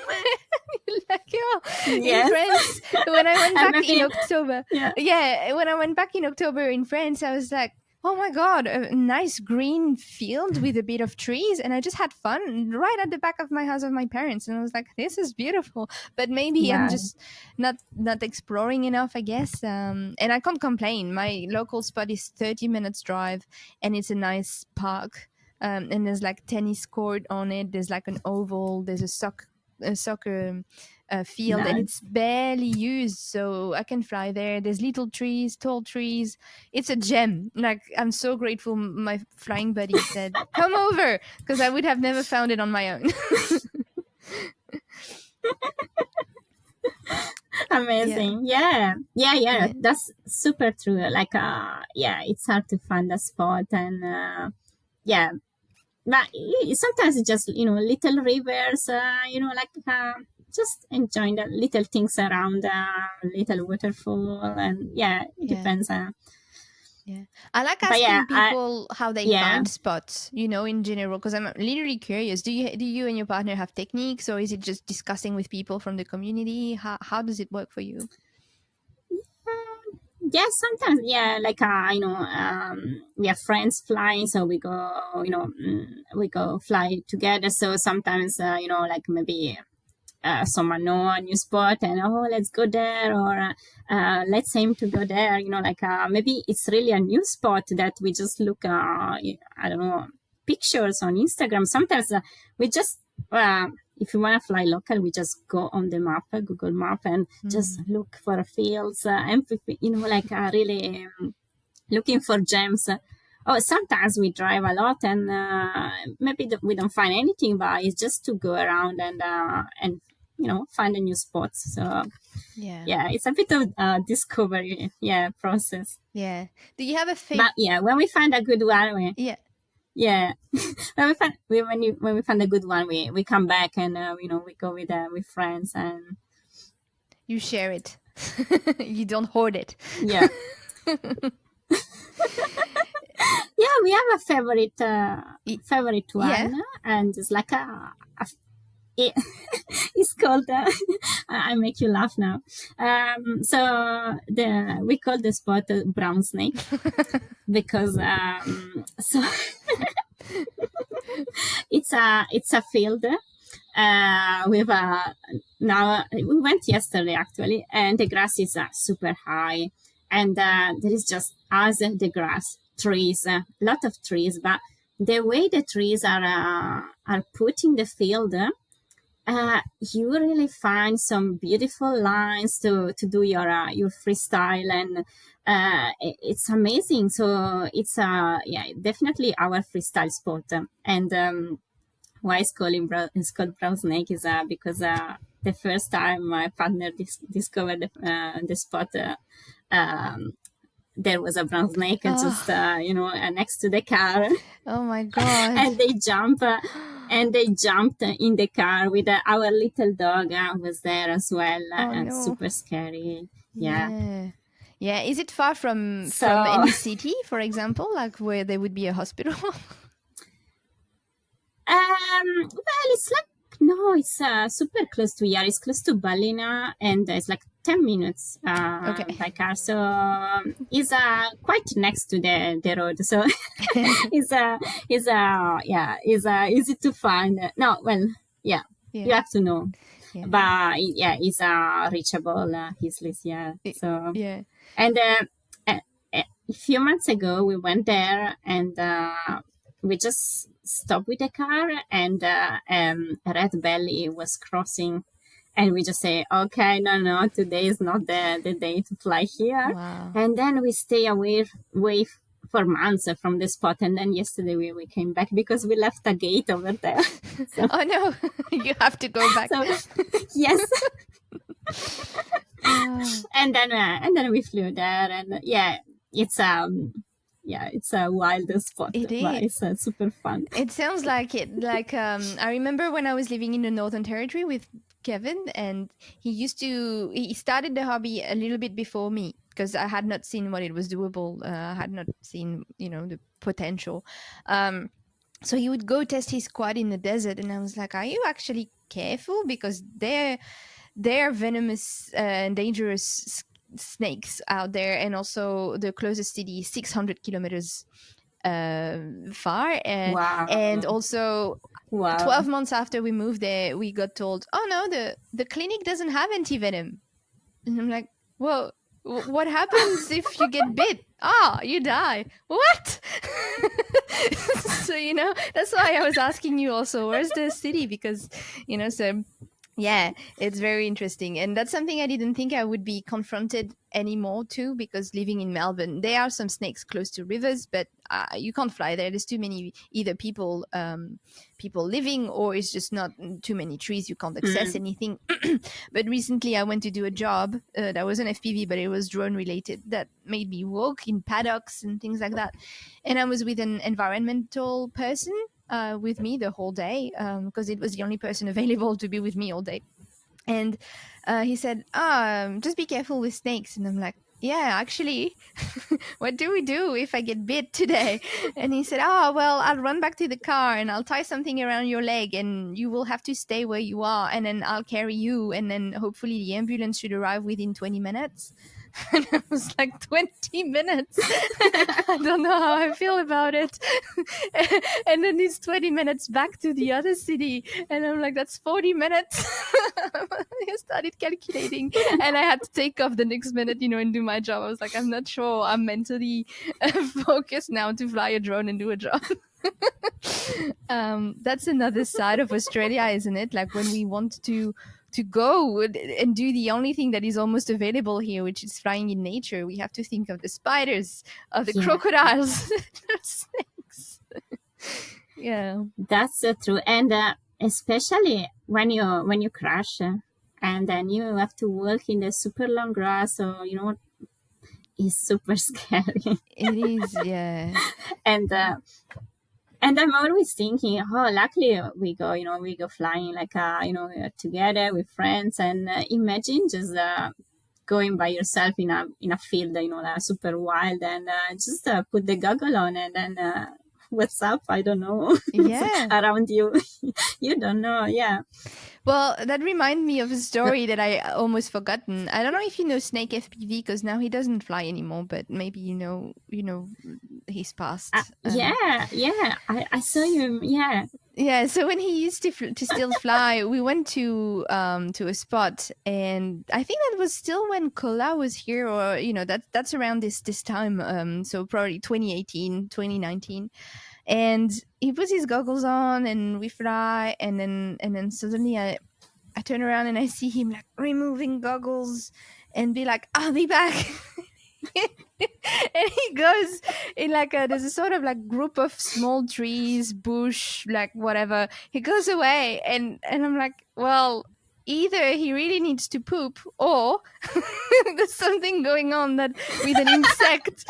In France, when I went back in October, when I went back in October in France, I was like, oh my God, a nice green field with a bit of trees. And I just had fun right at the back of my house of my parents. And I was like, this is beautiful. But maybe I'm just not exploring enough, I guess. And I can't complain. My local spot is 30 minutes drive, and it's a nice park. And there's like tennis court on it. There's like an oval. There's a soccer field, and it's barely used, so I can fly there. There's little trees, tall trees. It's a gem. Like, I'm so grateful my flying buddy said come over, because I would have never found it on my own. Amazing. That's super true. Like it's hard to find a spot, and but sometimes it's just little rivers, just enjoying the little things around, little waterfall, and it depends. I like asking people how they find spots, in general, because I'm literally curious. Do you and your partner have techniques, or is it just discussing with people from the community? How does it work for you? Sometimes, we have friends flying, so we go, we go fly together. So sometimes, maybe someone know a new spot, and let's go there, or let's aim to go there. Maybe it's really a new spot that we just look, I don't know, pictures on Instagram. Sometimes we just if you want to fly local, we just go on the map, Google Map, and just look for fields, really looking for gems. Sometimes we drive a lot, and maybe we don't find anything, but it's just to go around and find a new spot. So Yeah. it's a bit of discovery, process. Yeah. Do you have a favorite? But when we find a good one, Yeah. when we find a good one, we come back and we go with friends and You share it. You don't hoard it. yeah. Yeah, we have a favorite one, and it's like it's called. I make you laugh now. So we call the spot brown snake because so it's a field with now we went yesterday actually, and the grass is super high, and there is just as the grass, trees, a lot of trees, but the way the trees are put in the field, you really find some beautiful lines to do your freestyle, and it's amazing. So it's definitely our freestyle spot, and why it's called brown snake is because the first time my partner discovered the spot, um, there was a brown snake just next to the car. Oh my god. And they jumped in the car with our little dog was there as well, and no. super scary. Yeah. Is it far from any city, for example, like where there would be a hospital? Well, it's super close to here. It's close to Ballina, and it's like 10 minutes by car. So it's quite next to the road. So it's easy to find. No, well, you have to know. Yeah. But it's reachable easily. So and a few months ago we went there, and we just stopped with the car, and a red belly was crossing, and we just say, okay, no, today is not the day to fly here. Wow. And then we stay away for months from the spot, and then yesterday we came back because we left a gate over there. So, oh no, you have to go back. So, yes. And then we flew there, and it's a wild spot. It is. But it's super fun. It sounds like it. Like I remember when I was living in the Northern Territory with Kevin, and he started the hobby a little bit before me because I had not seen what it was doable. I had not seen the potential. So he would go test his quad in the desert, and I was like, "Are you actually careful? Because they're venomous and dangerous snakes out there, and also the closest city is 600 kilometers far, Wow. And also 12 months after we moved there, we got told, oh no, the clinic doesn't have anti-venom. And I'm like, well, what happens if you get bit? You die. What? So that's why I was asking you also, where's the city? Because so yeah, it's very interesting. And that's something I didn't think I would be confronted anymore to, because living in Melbourne, there are some snakes close to rivers, but you can't fly there. There's too many either people living, or it's just not too many trees. You can't access anything. But recently I went to do a job that was an FPV, but it was drone related, that made me walk in paddocks and things like that. And I was with an environmental person with me the whole day, because it was the only person available to be with me all day. And he said, just be careful with snakes. And I'm like, yeah, actually, what do we do if I get bit today? And he said, well, I'll run back to the car and I'll tie something around your leg, and you will have to stay where you are, and then I'll carry you, and then hopefully the ambulance should arrive within 20 minutes. And I was like, 20 minutes? I don't know how I feel about it. And then it's 20 minutes back to the other city. And I'm like, that's 40 minutes. I started calculating, and I had to take off the next minute, and do my job. I was like, I'm not sure I'm mentally focused now to fly a drone and do a job. That's another side of Australia, isn't it? Like when we want to go and do the only thing that is almost available here, which is flying in nature, we have to think of the spiders, of the crocodiles, snakes. Yeah, that's true. And especially when you crash, and then you have to walk in the super long grass. So, it's super scary. It is, yeah. and and I'm always thinking, oh, luckily we go flying like together with friends, and imagine just going by yourself in a field, super wild, and just put the goggle on, and then what's up? I don't know. Yeah. Around you, you don't know. Yeah. Well, that reminds me of a story that I almost forgotten. I don't know if you know Snake FPV, because now he doesn't fly anymore, but maybe he's passed. Yeah, I saw him. Yeah. Yeah, so when he used to still fly, we went to a spot, and I think that was still when Kola was here, or that's around this time, so probably 2018, 2019. And he puts his goggles on, and we fly, and then suddenly I turn around and I see him like removing goggles and be like, "I'll be back." And he goes in like there's a sort of like group of small trees, bush, like whatever. He goes away, and I'm like, well, either he really needs to poop, or there's something going on that with an insect.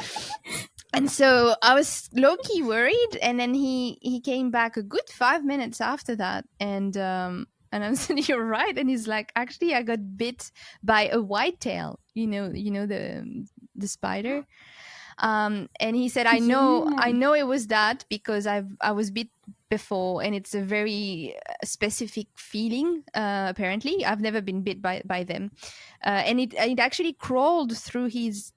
And so I was low-key worried, and then he came back a good 5 minutes after that, and I said, "You're right," and he's like, "Actually, I got bit by a whitetail, the spider." And he said, I know it was that, because I was bit before, and it's a very specific feeling. Apparently, I've never been bit by them, and it actually crawled through his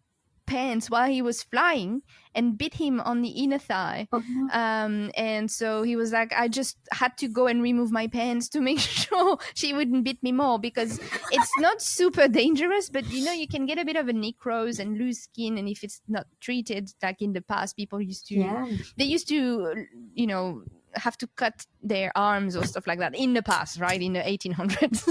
pants while he was flying and bit him on the inner thigh. And so he was like, I just had to go and remove my pants to make sure she wouldn't bit me more, because it's not super dangerous, but you can get a bit of a necrose and lose skin, and if it's not treated, like in the past, people used to they used to have to cut their arms or stuff like that in the past, right, in the 1800s.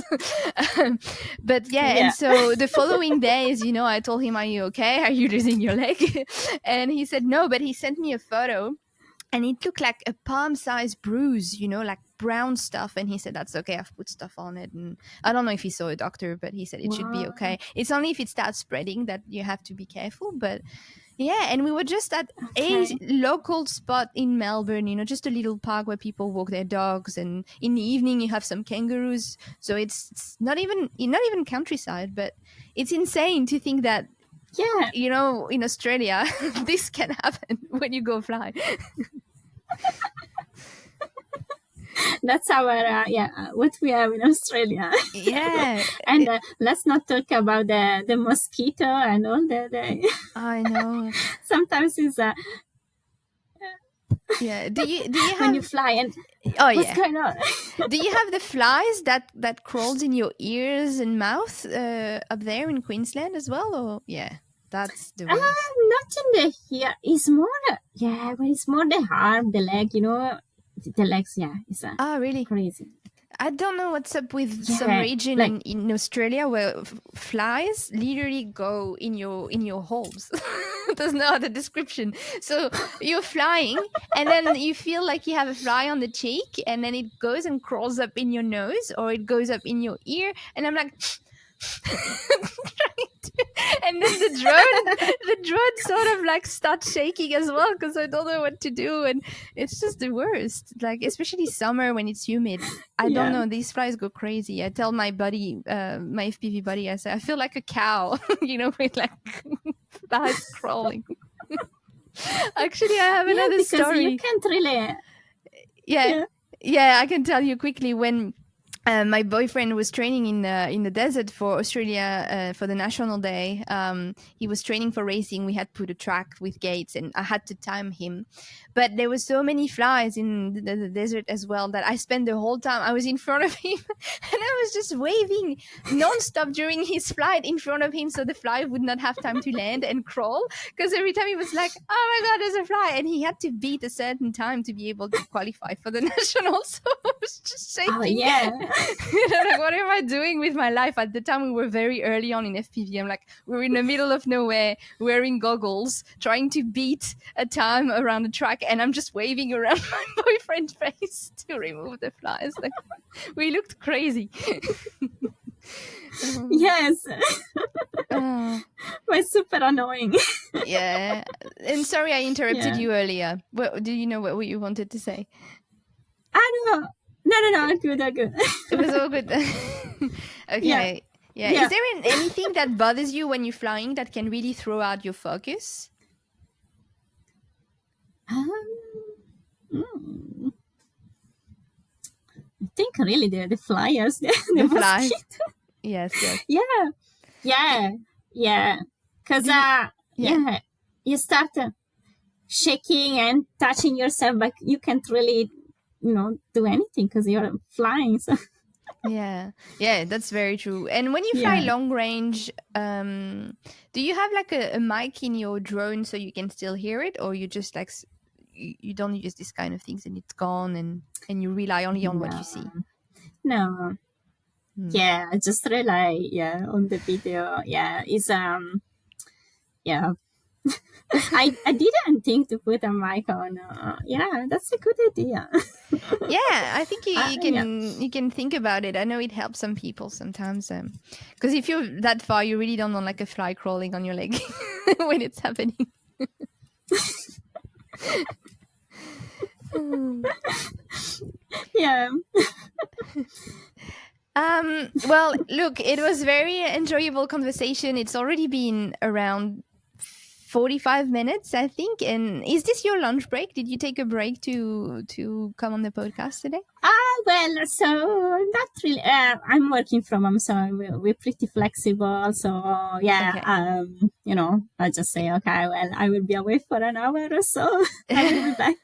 But and so the following days, I told him, are you okay, are you losing your leg? And he said no, but he sent me a photo, and it looked like a palm-sized bruise, like brown stuff. And he said, that's okay, I've put stuff on it. And I don't know if he saw a doctor, but he said it should be okay. It's only if it starts spreading that you have to be careful. But and we were just at a local spot in Melbourne, just a little park where people walk their dogs, and in the evening you have some kangaroos. So it's not even countryside, but it's insane to think that in Australia this can happen when you go fly. That's our what we have in Australia. And let's not talk about the mosquito and all the I know. Sometimes it's do you have, when you fly, and what's going on? Do you have the flies that crawls in your ears and mouth up there in Queensland as well? Or that's the worst. Not in the here. It's more but it's more the arm, the leg, the legs. It's really crazy. I don't know what's up with some region in Australia where flies literally go in your holes. There's no other description. So you're flying, and then you feel like you have a fly on the cheek, and then it goes and crawls up in your nose, or it goes up in your ear, and I'm like and then the drone sort of like starts shaking as well, because I don't know what to do, and it's just the worst, like especially summer when it's humid. I don't know, these flies go crazy. I tell my buddy, my FPV buddy, I say, I feel like a cow with like flies crawling. Actually, I have another story. You can't really I can tell you quickly. When my boyfriend was training in the desert for Australia for the National Day. He was training for racing. We had put a track with gates, and I had to time him. But there were so many flies in the desert as well that I spent the whole time. I was in front of him, and I was just waving nonstop during his flight in front of him, so the fly would not have time to land and crawl. Because every time he was like, "Oh my God, there's a fly!" and he had to beat a certain time to be able to qualify for the national. So I was just shaking. Oh yeah. Like, what am I doing with my life? At the time, we were very early on in FPV. I'm like, we're in the middle of nowhere, wearing goggles, trying to beat a time around the track, and I'm just waving around my boyfriend's face to remove the flies. Like, we looked crazy. Yes. Oh, But super annoying. yeah. And sorry I interrupted Yeah. you earlier. Do you know what you wanted to say? I don't know. No, good, good. It was all good. Yeah. Okay. Yeah. Is Yeah. there anything that bothers you when you're flying that can really throw out your focus? Um, mm, I think really the flyers, the The flies. mosquito. Yes, yes. Yeah. Yeah. Yeah. Cause, Do you, yeah. yeah, you start shaking and touching yourself, but you can't really, do anything because you're flying. So, Yeah. Yeah, that's very true. And when you fly yeah. long range, do you have like a mic in your drone so you can still hear it, or you just like you don't use this kind of things and it's gone and you rely only on what No. you see? No. Hmm. Yeah. I just rely, on the video. Yeah. Yeah. I didn't think to put a mic on. Yeah, that's a good idea. Yeah, I think Yeah. you can think about it. I know it helps some people sometimes, because if you're that far, you really don't want like a fly crawling on your leg when it's happening. Yeah. Well, look, it was very enjoyable conversation. It's already been around 45 minutes, I think. And is this your lunch break? Did you take a break to come on the podcast today? Well, so not really. I'm working from home, so we're pretty flexible. So yeah, Okay. I just say, okay, well, I will be away for an hour or so. I will be back.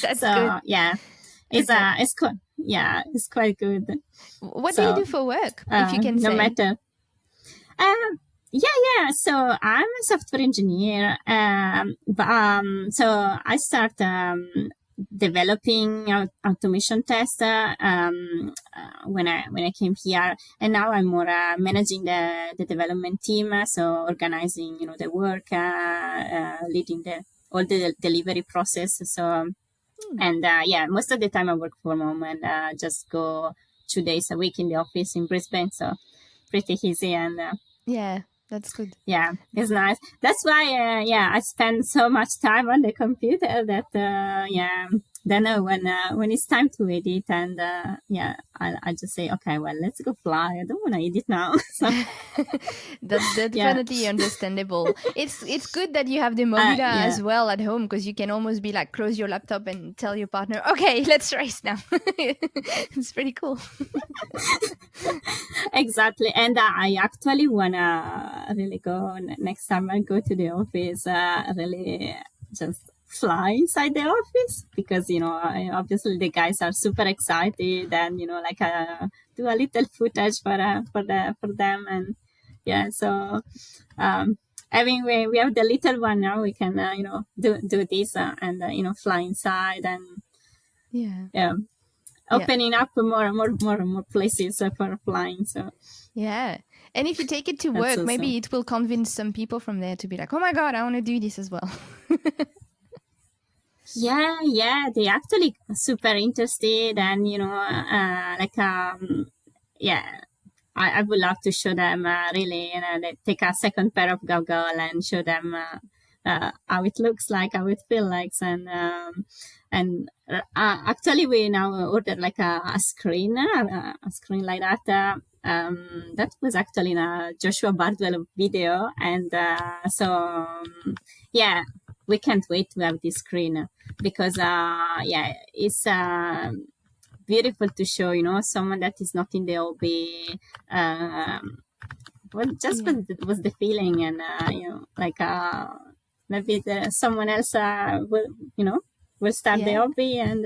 That's So good. yeah, Okay. it's quite, yeah, it's quite good. What do you So do for work, if you can no say? matter. Yeah. So I'm a software engineer. So I start developing automation tests when I came here, and now I'm more managing the development team. So organizing, the work, leading the all the delivery process. So Hmm. and yeah, most of the time I work from home and just go 2 days a week in the office in Brisbane. So pretty easy and. Yeah, that's good. Yeah, it's nice. That's why, I spend so much time on the computer that, then when it's time to edit and, I just say, okay, well, let's go fly. I don't want to edit now. So, That's yeah, definitely understandable. It's good that you have the Mobila yeah, as well at home, because you can almost be like close your laptop and tell your partner, okay, let's race now. It's pretty cool. exactly. And I actually want to really go next time I go to the office, really just fly inside the office because, obviously the guys are super excited and, like, do a little footage for them. And yeah, so, having we have the little one now, we can, do this and, fly inside and, Yeah. yeah, Yeah. opening up more places for flying. So Yeah. And if you take it to that's work, also. maybe it will convince some people from there to be like, oh my God, I want to do this as well. Yeah, they actually super interested and, like, yeah, I would love to show them really, they take a second pair of goggle and show them how it looks like, how it feels like, and actually we now ordered like a screen, a screen like that. That was actually in a Joshua Bardwell video, and yeah, we can't wait to have this screen because yeah, it's beautiful to show, someone that is not in the hobby. Well, just Yeah. was the feeling, and like maybe someone else will start the Yeah. hobby, and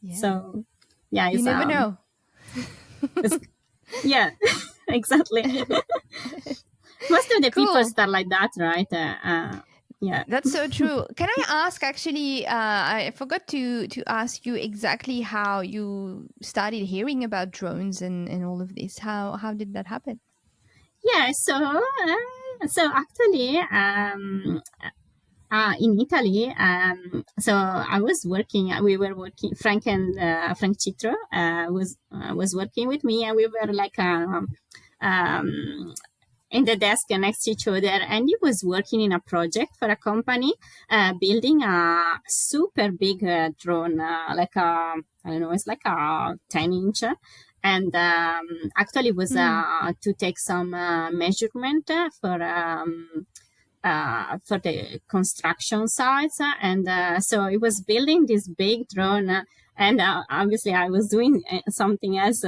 Yeah. so yeah, You never know. it's yeah, exactly. Most of the people Cool. start like that, right? Yeah. That's so true. Can I ask actually, I forgot to ask you exactly how you started hearing about drones and all of this. How did that happen? Yeah, so actually, In Italy, so I was working. We were working. Frank Citro was working with me, and we were like um, in the desk next to each other. And he was working in a project for a company, building a super big drone, like a I don't know, it's like a 10-inch. And actually was to take some measurement for the construction sites. And so it was building this big drone. And obviously, I was doing something else,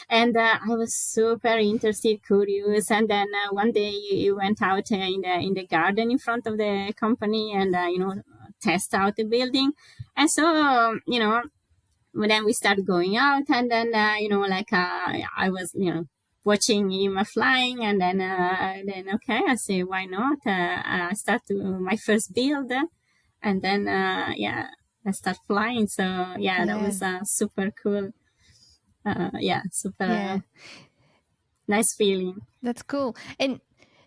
and I was super interested, curious. And then one day, you went out in the garden in front of the company, and test out the building. And so then we started going out, and then I was watching him flying, and then okay, I say why not? I start my first build, and then I start flying. So that was super cool. Super nice feeling. That's cool. And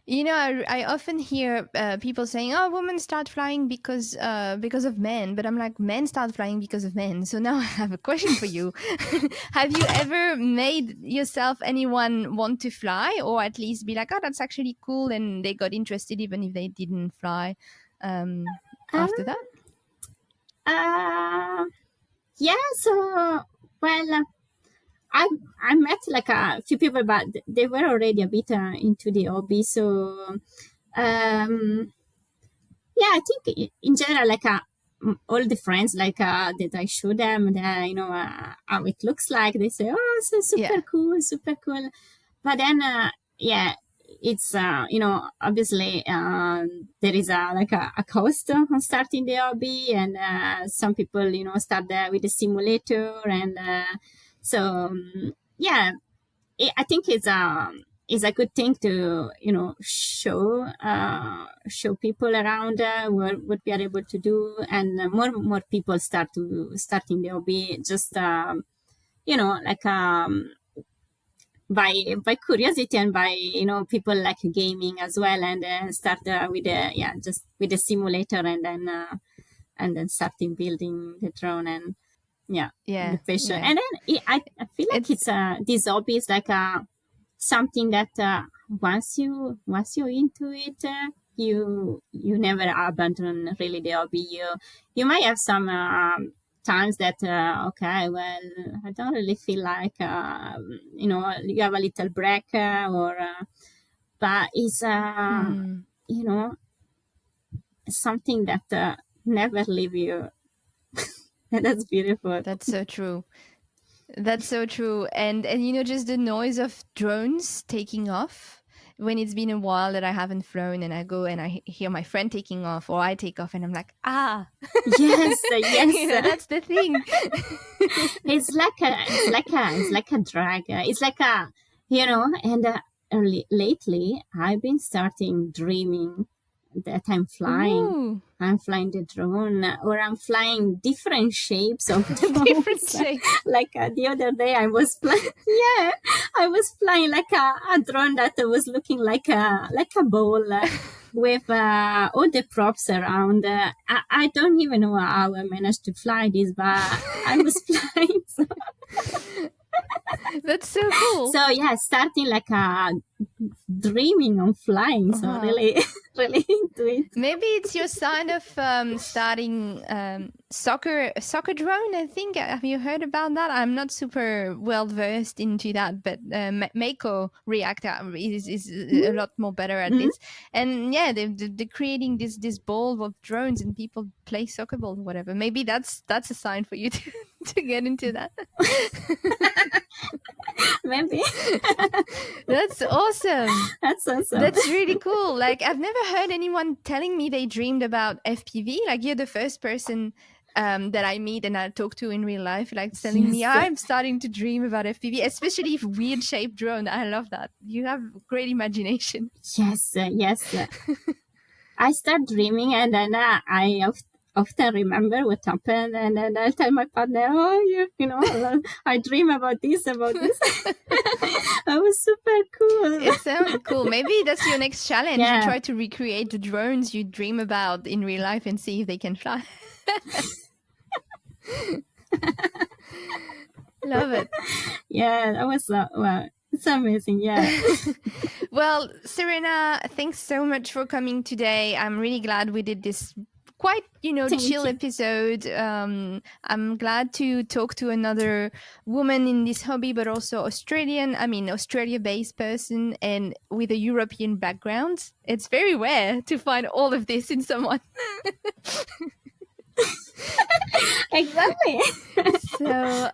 I often hear people saying, "Oh, women start flying because of men," but I'm like, men start flying because of men. So now I have a question for you: have you ever made anyone want to fly, or at least be like, "Oh, that's actually cool," and they got interested even if they didn't fly after that? So well. I met like a few people, but they were already a bit into the hobby. So I think in general, all the friends that I show them, how it looks like. They say, "Oh, so super cool, super cool." But then, it's obviously there is a cost on starting the hobby, and some people start with the simulator, and so I think it's a good thing to show people around what we are able to do, and more people starting the hobby just by curiosity, and by people like gaming as well, and start with just with the simulator, and then starting building the drone, and the passion. And then I feel like it's this hobby is like something that once you're into it, you never abandon really the hobby. You might have some times that okay, well, I don't really feel like you have a little break, or but it's something that never leave you. And that's beautiful. That's so true. That's so true. And just the noise of drones taking off when it's been a while that I haven't flown, and I go and I hear my friend taking off, or I take off, and I'm like, yes, yes. That's the thing. It's like a drag. It's like a, and lately I've been starting dreaming that I'm flying. Ooh. I'm flying the drone, or I'm flying different shapes of the different shapes. Like the other day, I was flying. I was flying like a drone that was looking like a ball with all the props around. I don't even know how I managed to fly this, but I was flying. So. That's so cool. So starting like dreaming on flying. So really into it. Maybe it's your sign of starting soccer drone. I think. Have you heard about that? I'm not super well versed into that, but Mako Reactor is a lot more better at this. And they're creating this ball of drones, and people play soccer ball or whatever. Maybe that's a sign for you to get into that. Maybe. That's awesome. That's awesome. That's really cool. Like, I've never heard anyone telling me they dreamed about FPV. Like, you're the first person that I meet and I talk to in real life, like telling me I'm starting to dream about FPV, especially if weird shaped drone. I love that. You have great imagination. Yes. I start dreaming, and then often remember what happened, and then I'll tell my partner, oh, you know, I dream about this, about this. That was super cool. It sounds cool. Maybe that's your next challenge. You Yeah. try to recreate the drones you dream about in real life and see if they can fly. Love it. Yeah, that was well, it's amazing. Yeah. Well, Serena, thanks so much for coming today. I'm really glad we did this quite, Thank chill you. episode. I'm glad to talk to another woman in this hobby, but also Australia-based person and with a European background. It's very rare to find all of this in someone. Exactly. So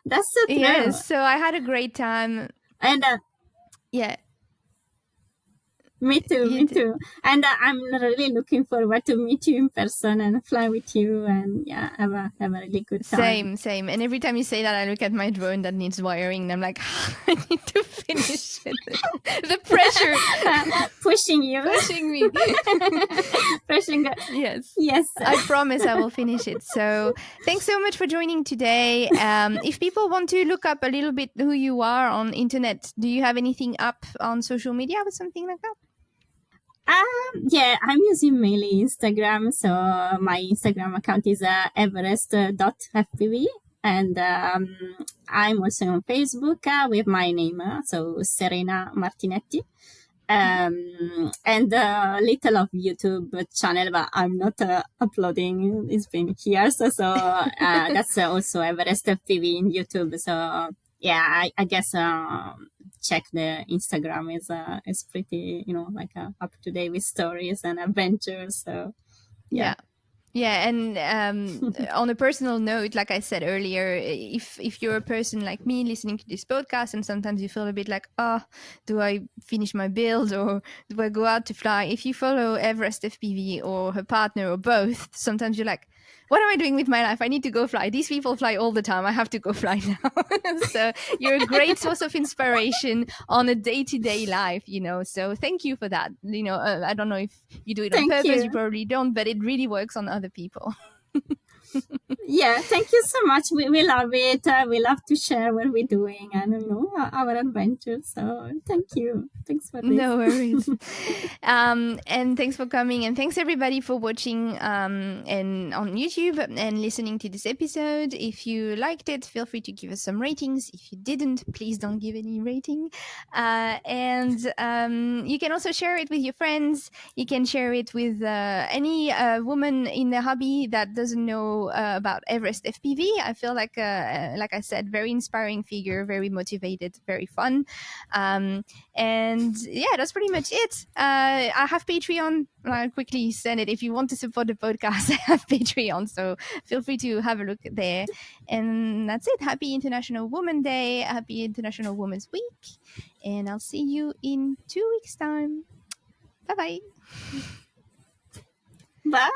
That's so true. yeah, so I had a great time. And Yeah. me too, You me too. And I'm really looking forward to meet you in person and fly with you, and yeah, have a really good time. Same. And every time you say that, I look at my drone that needs wiring, and I'm like, I need to finish it. The pressure Pushing you. pushing me. Pushing. Yes. Yes. I promise I will finish it. So thanks so much for joining today. If people want to look up a little bit who you are on internet, do you have anything up on social media or something like that? Yeah, I'm using mainly Instagram. So my Instagram account is Everest.FPV. And I'm also on Facebook with my name, so Serena Martinetti. And a little of YouTube channel, but I'm not uploading. It's been years. So that's also Everest FPV in YouTube. So yeah, I guess check the Instagram is pretty, like up to date with stories and adventures. So yeah. Yeah, and on a personal note, like I said earlier, if you're a person like me listening to this podcast, and sometimes you feel a bit like, oh, do I finish my build or do I go out to fly? If you follow Everest FPV or her partner or both, sometimes you're like, what am I doing with my life? I need to go fly. These people fly all the time. I have to go fly now. So you're a great source of inspiration on a day-to-day life, So thank you for that. I don't know if you do it on Thank purpose. you. You probably don't, but it really works on other people. Yeah, thank you so much. We love it. We love to share what we're doing and our adventures. So thank you. Thanks for this. No worries. And thanks for coming, and thanks everybody for watching and on YouTube and listening to this episode. If you liked it, feel free to give us some ratings. If you didn't, please don't give any rating. And you can also share it with your friends. You can share it with any woman in the hobby that doesn't know about Everest FPV. I feel like I said, very inspiring figure, very motivated, very fun. And yeah, that's pretty much it. I have Patreon. I'll quickly send it. If you want to support the podcast, I have Patreon. So feel free to have a look there. And that's it. Happy International Women's Day. Happy International Women's Week. And I'll see you in 2 weeks' time. Bye-bye. Bye.